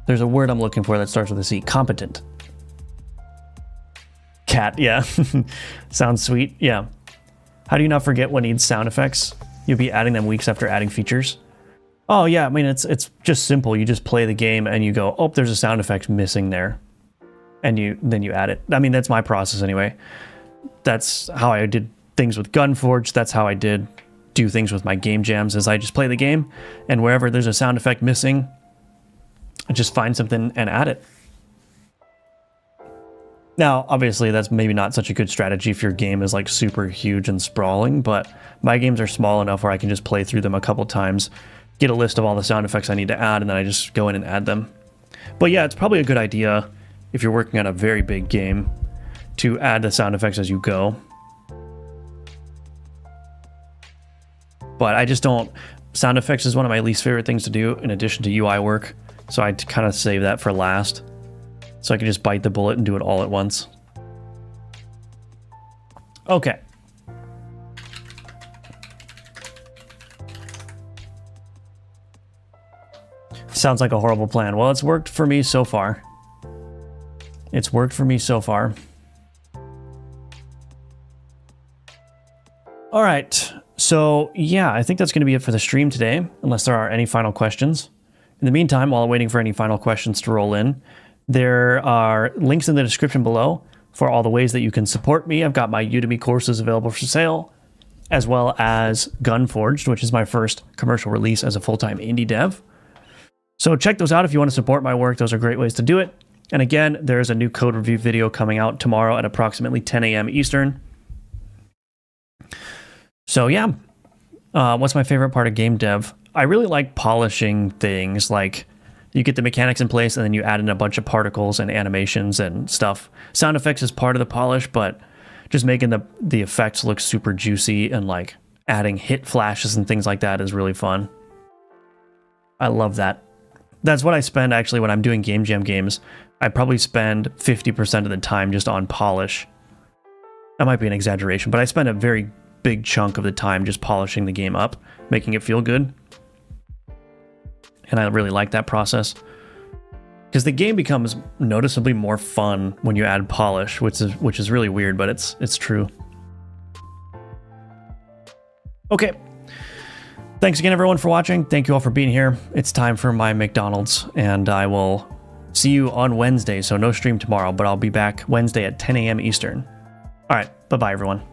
there's a word I'm looking for that starts with a C, competent. Cat, yeah. Sounds sweet, yeah. How do you not forget what needs sound effects? You'll be adding them weeks after adding features. Oh yeah, I mean, it's just simple. You just play the game and you go, oh, there's a sound effect missing there. And then you add it. I mean, that's my process anyway. That's how I did things with Gunforge. That's how I do things with my game jams, is I just play the game, and wherever there's a sound effect missing, I just find something and add it. Now, obviously, that's maybe not such a good strategy if your game is like super huge and sprawling, but my games are small enough where I can just play through them a couple times, get a list of all the sound effects I need to add, and then I just go in and add them. But yeah, it's probably a good idea if you're working on a very big game to add the sound effects as you go. But I just don't... Sound effects is one of my least favorite things to do in addition to UI work, so I kind of save that for last, so I can just bite the bullet and do it all at once. Okay. Sounds like a horrible plan. Well, it's worked for me so far. It's worked for me so far. All right. So, yeah, I think that's going to be it for the stream today, unless there are any final questions. In the meantime, while waiting for any final questions to roll in, there are links in the description below for all the ways that you can support me. I've got my Udemy courses available for sale, as well as Gunforged, which is my first commercial release as a full-time indie dev. So check those out if you want to support my work. Those are great ways to do it. And again, there's a new code review video coming out tomorrow at approximately 10 a.m. Eastern. So yeah, what's my favorite part of game dev? I really like polishing things. Like, you get the mechanics in place and then you add in a bunch of particles and animations and stuff. Sound effects is part of the polish, but just making the effects look super juicy and like adding hit flashes and things like that is really fun. I love that. That's what I spend actually when I'm doing game jam games. I probably spend 50% of the time just on polish. That might be an exaggeration, but I spend a very big chunk of the time just polishing the game up, making it feel good. And I really like that process, because the game becomes noticeably more fun when you add polish, which is really weird, but it's true. Okay. Thanks again, everyone, for watching. Thank you all for being here. It's time for my McDonald's, and I will see you on Wednesday. So no stream tomorrow, but I'll be back Wednesday at 10 a.m. Eastern. All right. Bye-bye, everyone.